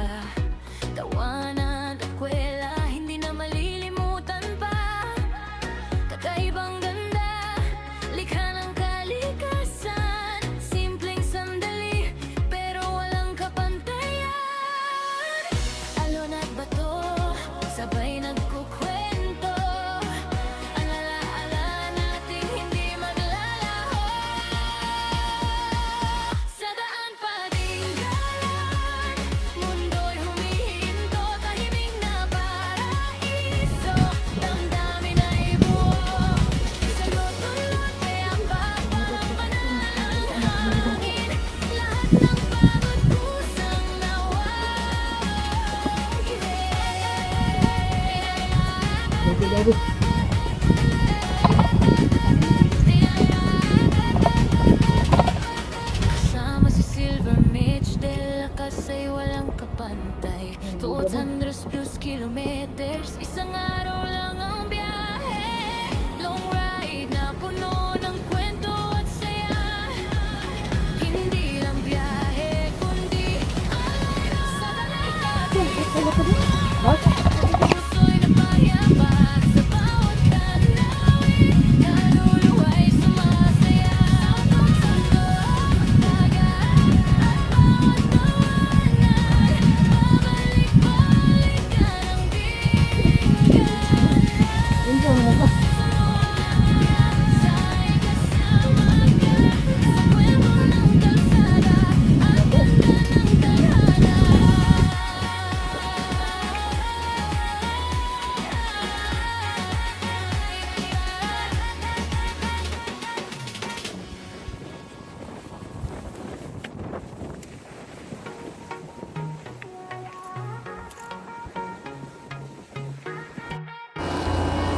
Tawanan at kwela, hindi na malilimutan pa. Kakaibang ganda, likha ng kalikasan. Simpleng sandali, pero walang kapantayan. Alon at bato, sabay nagkukwento. Ang alaala natin hindi maglalaho. Sa daan pa Dingalan, mundo'y humihinto, tahimik na paraiso, damdamin ay buo. Sa lutulot payapa, parang banal ang hangin, lahat ng pagod kusang Kasama si Silver Mitch de la Casa'y walang kapantay 200 plus kilometers,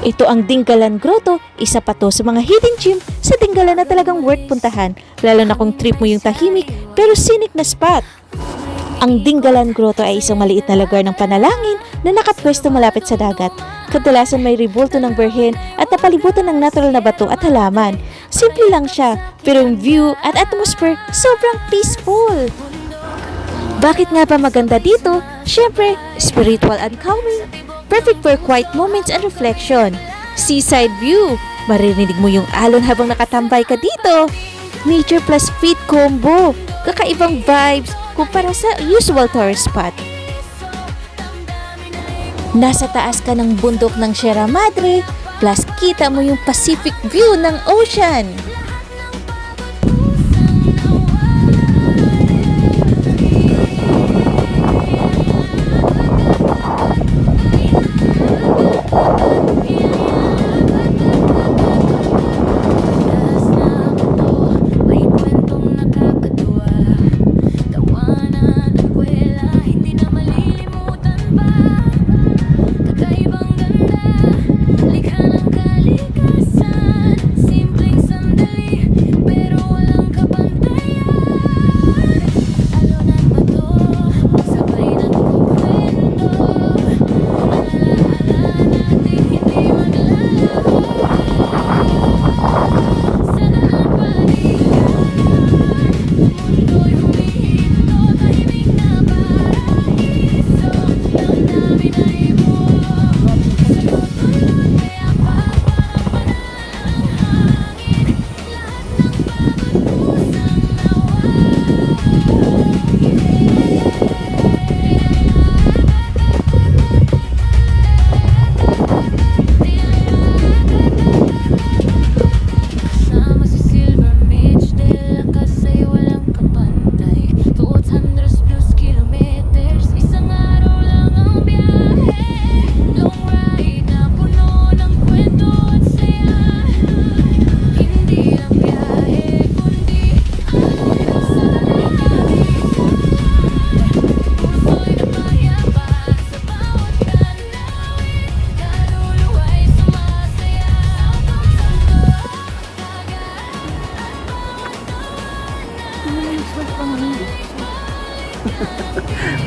Ito ang Dingalan Grotto, isa pa to sa mga hidden gem sa Dingalan na talagang worth puntahan, lalo na kung trip mo yung tahimik pero scenic na spot. Ang Dingalan Grotto ay isang maliit na lugar ng panalangin na nakapwesto malapit sa dagat. Kadalasan may ribulto ng berhen at napalibutan ng natural na bato at halaman. Simple lang siya, pero yung view at atmosphere sobrang peaceful. Bakit nga ba maganda dito? Siyempre, spiritual and calming. Perfect for quiet moments and reflection. Seaside view. Maririnig mo yung alon habang nakatambay ka dito. Nature plus fit combo. Kakaibang vibes kumpara sa usual tourist spot. Nasa taas ka ng bundok ng Sierra Madre, plus kita mo yung Pacific view ng ocean. May kwentong nakakatuwa, tawanan ng kwela, hindi na malilimutan pa. Kakaibang ganda, likha ng kalikasan, simpleng sandali, pero walang kapantayan. Alunan ba to, sabay nagkukwento, alaala natin hindi maglalaho. Sa daan mundo'y humihinto, tahimik na paraiso, damdamin na ibuo, sa tutuloy kaya papapanan ng hangin, lahat ng pagod kusang Kasama si Silver Mitch de la Casa ay walang kapantay, 200 plus kilometers, isang araw lang ang biyahe. Long ride na puno ng kwento at saya, hindi lang biyahe kundi atin sa lalaki. Puso'y napayapa sa bawat tanawin, kaluluwa'y sumasaya sa pagsanto.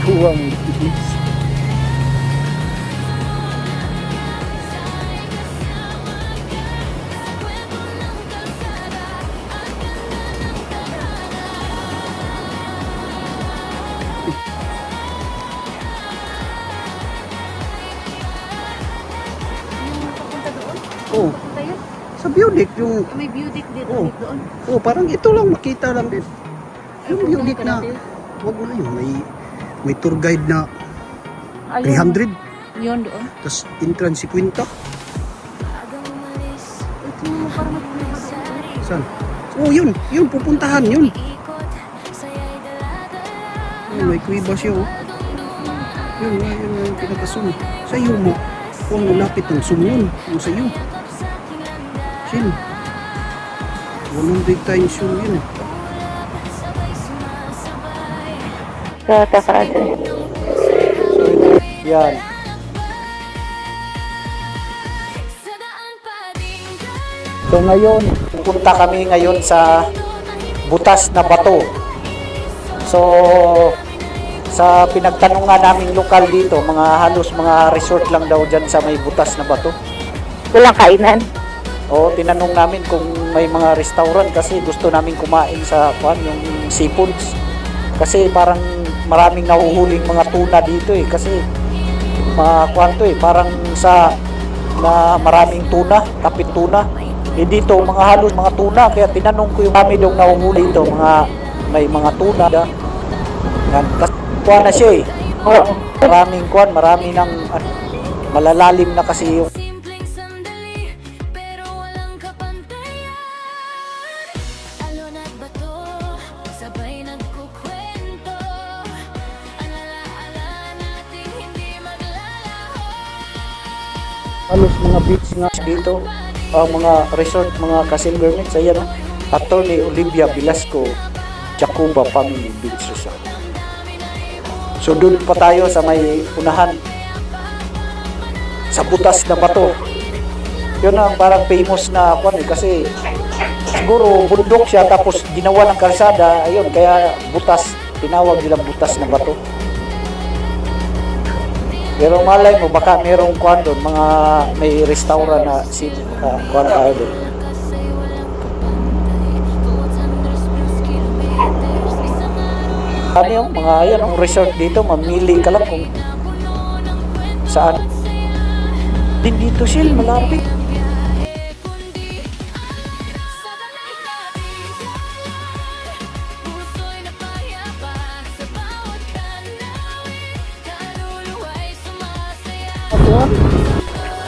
Buwang Oh, sa Budik yung May beauty dito Oh. doon. parang ito lang makita lang din. Yung Budik na wag na yun, may tour guide na 300 Yun doon. tapos entrance 50. Saan? Oh, yun pupuntahan yun. Yun, may kuiba siya oh. Yun yung pinaka-zoom. Sa iyo mo, kung malapit ng zoom yun, yung sa iyo. Sin, 100 times yun. Sa Tafarado. So ito, yan. So ngayon, pupunta kami ngayon sa butas na bato. So sa pinagtanungan naming lokal dito, halos mga resort lang daw dyan sa may butas na bato. Walang kainan. O tinanong namin kung may mga restaurant kasi gusto namin kumain sa yung seafoods. Kasi parang maraming nahuhuling mga tuna dito kasi parang sa na maraming tuna, tapit tuna. Dito mga halos mga tuna, kaya tinanong ko yung kami daw nahuhuli dito, may mga tuna. Yan, kasi kuha na siya Oo. marami ng malalalim na kasi yung Simpleng sandali, pero walang kapantayan. Alon at bato, sabay nagkukwento, alaala natin hindi maglalaho. halos mga beach nga dito, ang mga resort, mga ka-silver mix, ayan Attorney Olivia Velasco, Jacuba Family Beach Resort. So doon pa tayo sa may unahan, sa butas na bato. Yun ang parang famous na kwan eh, kasi siguro bundok siya tapos ginawa ng kalsada, ayun, kaya butas, tinawag nilang butas na bato. Pero malay mo, baka merong kwan doon, mga may restaurant na si kwan tayo doon. Ano yung mga ayan, ang resort dito, mamili ka lang kung saan. Din dito Shil, malapit.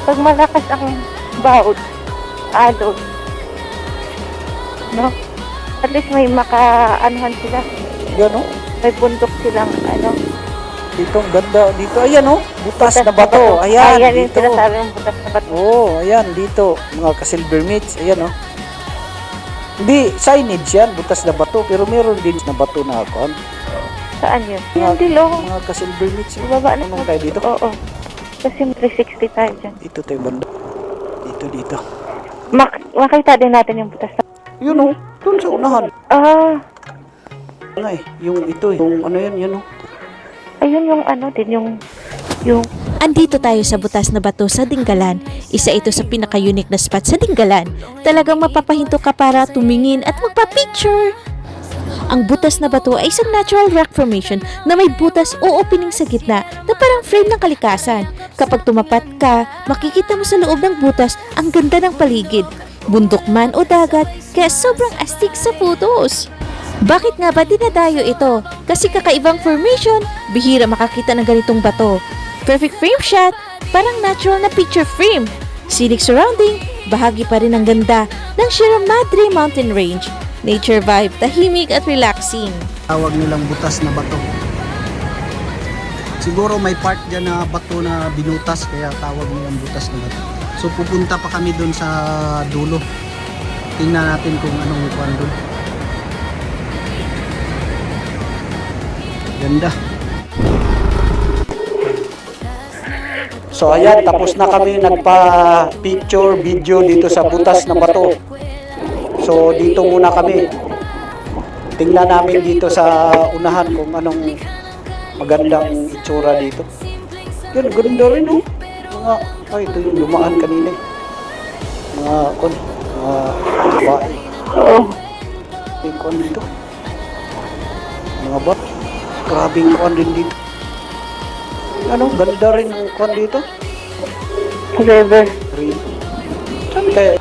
Pag malakas ang bawd, alon, no? At least may makaanuhan sila. Yan o. May bundok silang ano. Dito, ang ganda. Dito, ayan o. Butas na bato. Ayan, Ayan yung dito. sinasabi ng butas na bato. Oo, ayan, dito. Mga ka-silver meats. Ayan o. Hindi, signage yan. Butas na bato. Pero meron din na bato na ako. Saan yun? Yung dilong. Mga ka-silver meats. Baba na. Anong tayo dito? Oo. Kasi 360 tayo dyan. Dito tayo banda. Dito. Makita din natin yung butas na. Yun o. Doon sa unahan. Ah, Nga eh. Yung ito eh. Yung ano yan, yan o. ayun yung ano din, yung Andito tayo sa butas na bato sa Dingalan. Isa ito sa pinaka-unique na spot sa Dingalan. Talagang mapapahinto ka para tumingin at magpa-picture. Ang butas na bato ay isang natural rock formation na may butas o opening sa gitna na parang frame ng kalikasan. Kapag tumapat ka, makikita mo sa loob ng butas ang ganda ng paligid. Bundok man o dagat, kaya sobrang astig sa photos. Bakit nga ba dinadayo ito? Kasi kakaibang formation, bihira makakita ng ganitong bato. Perfect frame shot, parang natural na picture frame. Scenic surrounding, bahagi pa rin ng ganda ng Sierra Madre Mountain Range. Nature vibe, tahimik at relaxing. Tawag nilang butas na bato. Siguro may part dyan na bato na binutas, kaya tawag nilang butas na bato. So pupunta pa kami doon sa dulo. Tingnan natin kung anong kuwan doon. Ganda. So ayan, tapos na kami nagpa-picture video dito sa butas na bato. So dito muna kami. Tingnan namin dito sa unahan kung anong magandang itsura dito. Yan, ganda rin oh. Mga, ay ito yung lumaan kanina. Mga babae. oo. May kuwan dito. Mga bat. Grabing kuwan din dito. Ano, ganda rin yung kuwan dito. River. Saan kaya?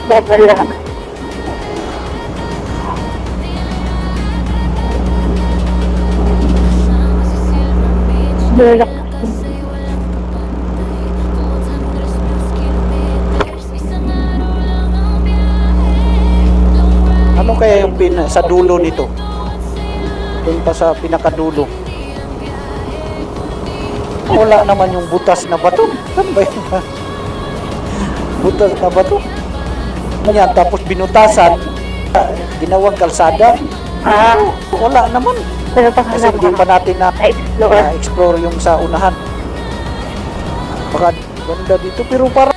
Babala. Bulak. Ano kaya yung sa dulo nito? Doon pa sa pinakadulo. Wala naman yung butas na bato. Saan ba yun? Butas na bato. Yan, tapos binutasan. Ginawang kalsada. Ah, Wala naman. pero Kasi pahanap hindi pa natin na-explore. na-explore yung sa unahan. Baka ganda dito pero parang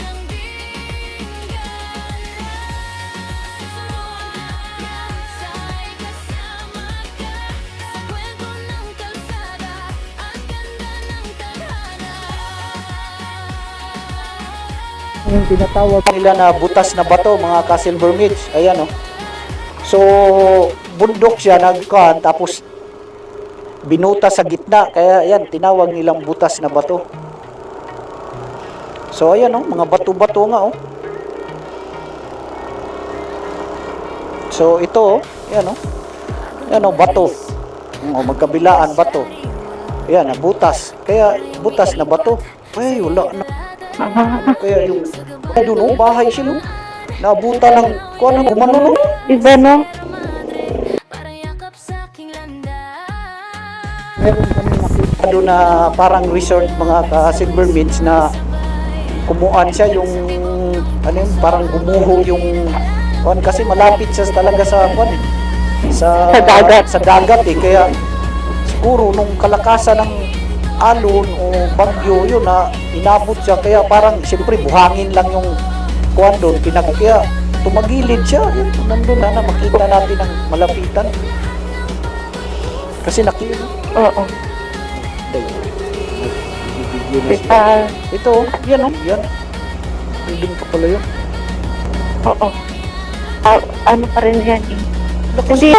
yung tinatawag nila na butas na bato, mga ka-silver meats. Ayan oh. So, bundok siya nagkuhan tapos binutas sa gitna. Kaya yan, tinawag nilang butas na bato. So, ayan oh, mga bato-bato nga oh. So, ito oh, ayan oh. Ayan oh, bato. Magkabilaan, bato. Ayan, butas. Kaya, butas na bato. Ay, wala na. Kaya yung ay doon, bahay sila. Nabuta ng kung ano, gumano. Iba no? Parang yakap sa aking landas. Meron kami nakita doon na parang resort mga ka-Silver Midge na kumuan siya yung ano yun, parang gumuho yung kuan kasi malapit siya talaga sa kuan sa dagat eh, kaya siguro nung kalakasan ng alon o bagyo yun na inabot siya, kaya parang siyempre buhangin lang yung kuan doon, kaya tumagilid siya. Yun, nandun na makita natin ang malapitan kasi Oo. ito, yan o, yan doon pa pala yun. Oo. Ano pa rin yan eh. Hindi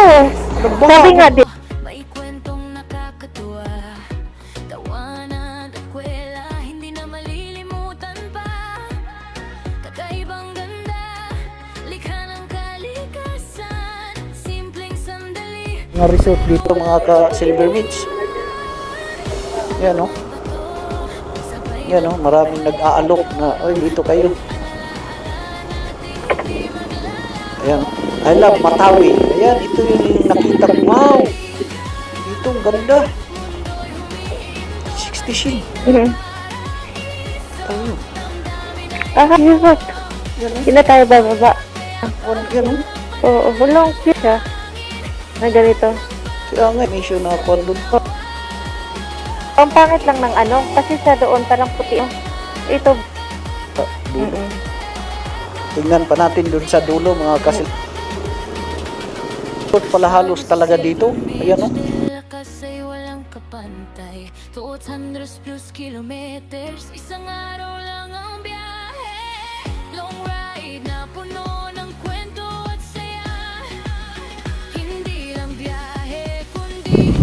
sabi nga din. May kwentong nakakatuwa, tawanan at kwela, hindi na malilimutan pa. Kakaibang ganda, likha ng kalikasan, simpleng sandali. Mga resort dito mga ka-Silver Midge. Yan o. Yan o, maraming nag-aalok na, oy, dito kayo. Ayan, I love Matawi. Ayan, ito yung nakita ko. Wow! Dito, ang ganda. 60 shil. Tayo. Yusot. Hindi na tayo bababa. Yan o. Oo, walang cute siya. Na ganito. Kaya nga, may show na ako doon. Ang pangit lang ng ano, kasi sa doon parang puti. Ito. Dulo. Tingnan pa natin doon sa dulo mga kasi. Pala halos talaga dito. Ayan o. Kasi walang kapantay, 200 plus kilometers, isang araw lang ang biyahe. Long ride na puno ng kwento at saya, hindi lang biyahe kundi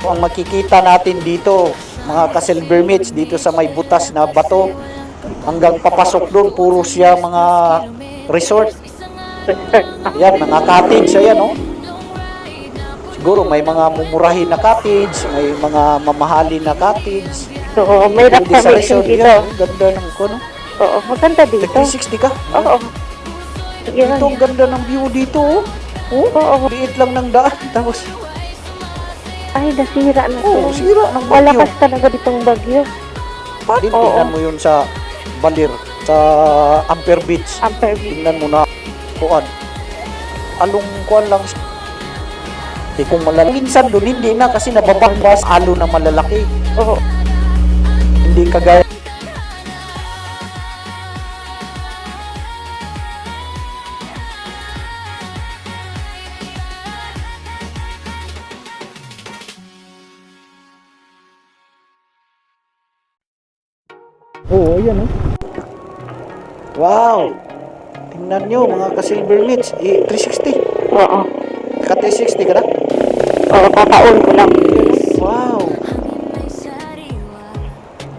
ang makikita natin dito mga ka-Silver Midge dito sa may butas na bato hanggang papasok doon puro siya mga resort. Resort pa. Ayan, mga cottage, ayan, oh. Siguro may mga mumurahin na cottage, may mga mamahalin na cottage. So, may rock Pwede sa formation resort dito. yan, oh. Ganda ng ano. Oo, maganda dito. 360 ka? Oo. Sige lang. Ito, ang ganda ng view dito, oh. Oh, Oo. liit lang ng daan. Tapos, Ay, nasira na oh, to. sira ng bagyo. Malakas talaga ditong bagyo. Din, Oo. tingnan mo yun sa Balir, sa Ampere Beach. Ampere Beach. Tingnan mo na, kuan. Along kuan lang. Kung malalaki. Minsan doon, hindi na kasi nababanggas alo na malalaki. Oo. Hindi kagaya. Oo, ayan oh. Wow! Tingnan nyo mga ka-Silver Meats. 360. Oo. Ka-360 ka na? Oo, kakaon ko lang. Wow! May sariwa,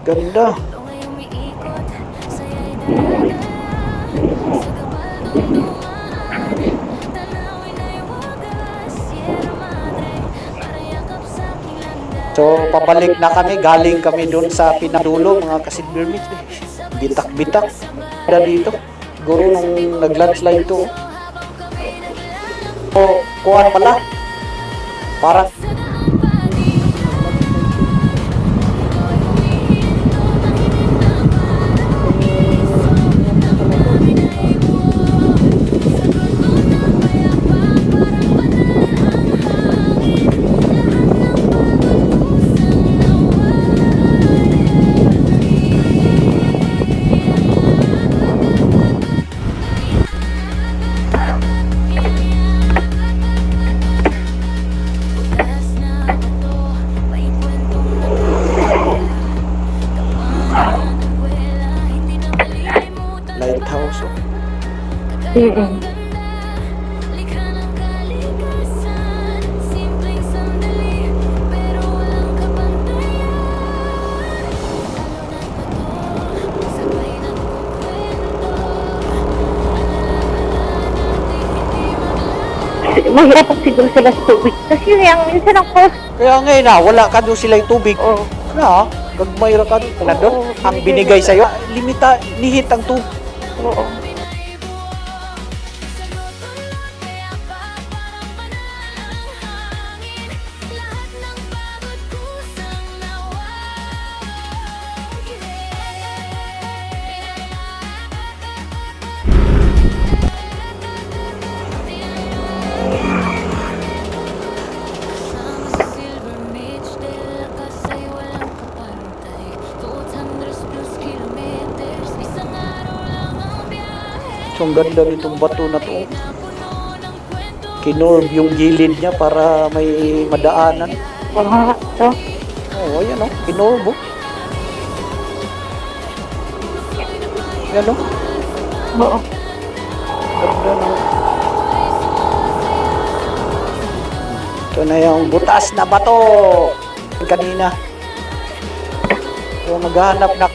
Ganda. tungay umiikot, saya'y dala-dala. Sa kapal kong dumaan, tanawin ay wagas. Sierra Madre, para yakap sa aking landas. So, pabalik na kami. Galing kami doon sa pinadulo mga ka-Silver Meats. Bitak-bitak. Ganda dito. Siguro nung nag-landslide to. O, kuhan pala. Parang Bukas na bato, may kwentong nagkakala. Kapag nagwela, hindi na malimutan. lighthouse. Oh. Mm-mm. Likha ng kalikasan, simpleng sandali, pero walang kapantayan. Lalo na't bato, sabay nagkukwento. Mahirap siguro sila sa tubig. Kasi yung minsan ang cost. Kaya ngayon na, wala ka doon silang tubig. Oo. Na, gagmay ra ka doon. Wala doon. Oo, Ang binigay sa'yo, limita, nihit ang tubig. Oo. Lahat ng pagod kusang Sama sa Silver Beach, dahil kasa'y walang kapantay. 200 plus kilometers, isang araw lang ang biyahe. So, ang ganda nitong bato na to. Napuno ng kwento. Kinorb yung gilid niya para may madaanan. Mga to. Oo, ayan o. Kinorb o. Ayan o. Oo. Ganda na. Ito na yung butas na bato. Kanina. So, maghahanap na.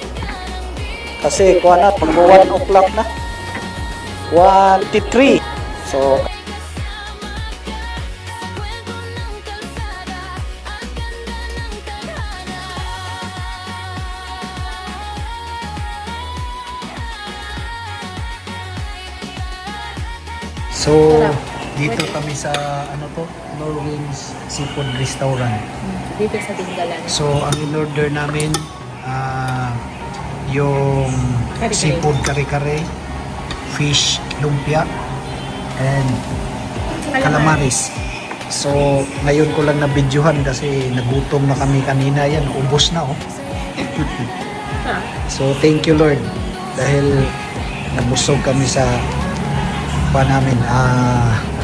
Kasi, kuha na, pag 1 o'clock na. 1:03. So, Kwento ng kalsada, ang ganda ng tadhana. So, dito kami sa ano to, Norway's Seafood Restaurant. Dito sa Dingalan. So, ang in-order namin yung Kare-kare. seafood kare-kare, fish lumpia, and calamaris. So, ngayon ko lang na-videohan kasi nagutom na kami kanina. Yan, ubos na oh. So, thank you Lord dahil nabusog kami sa namin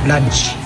lunch.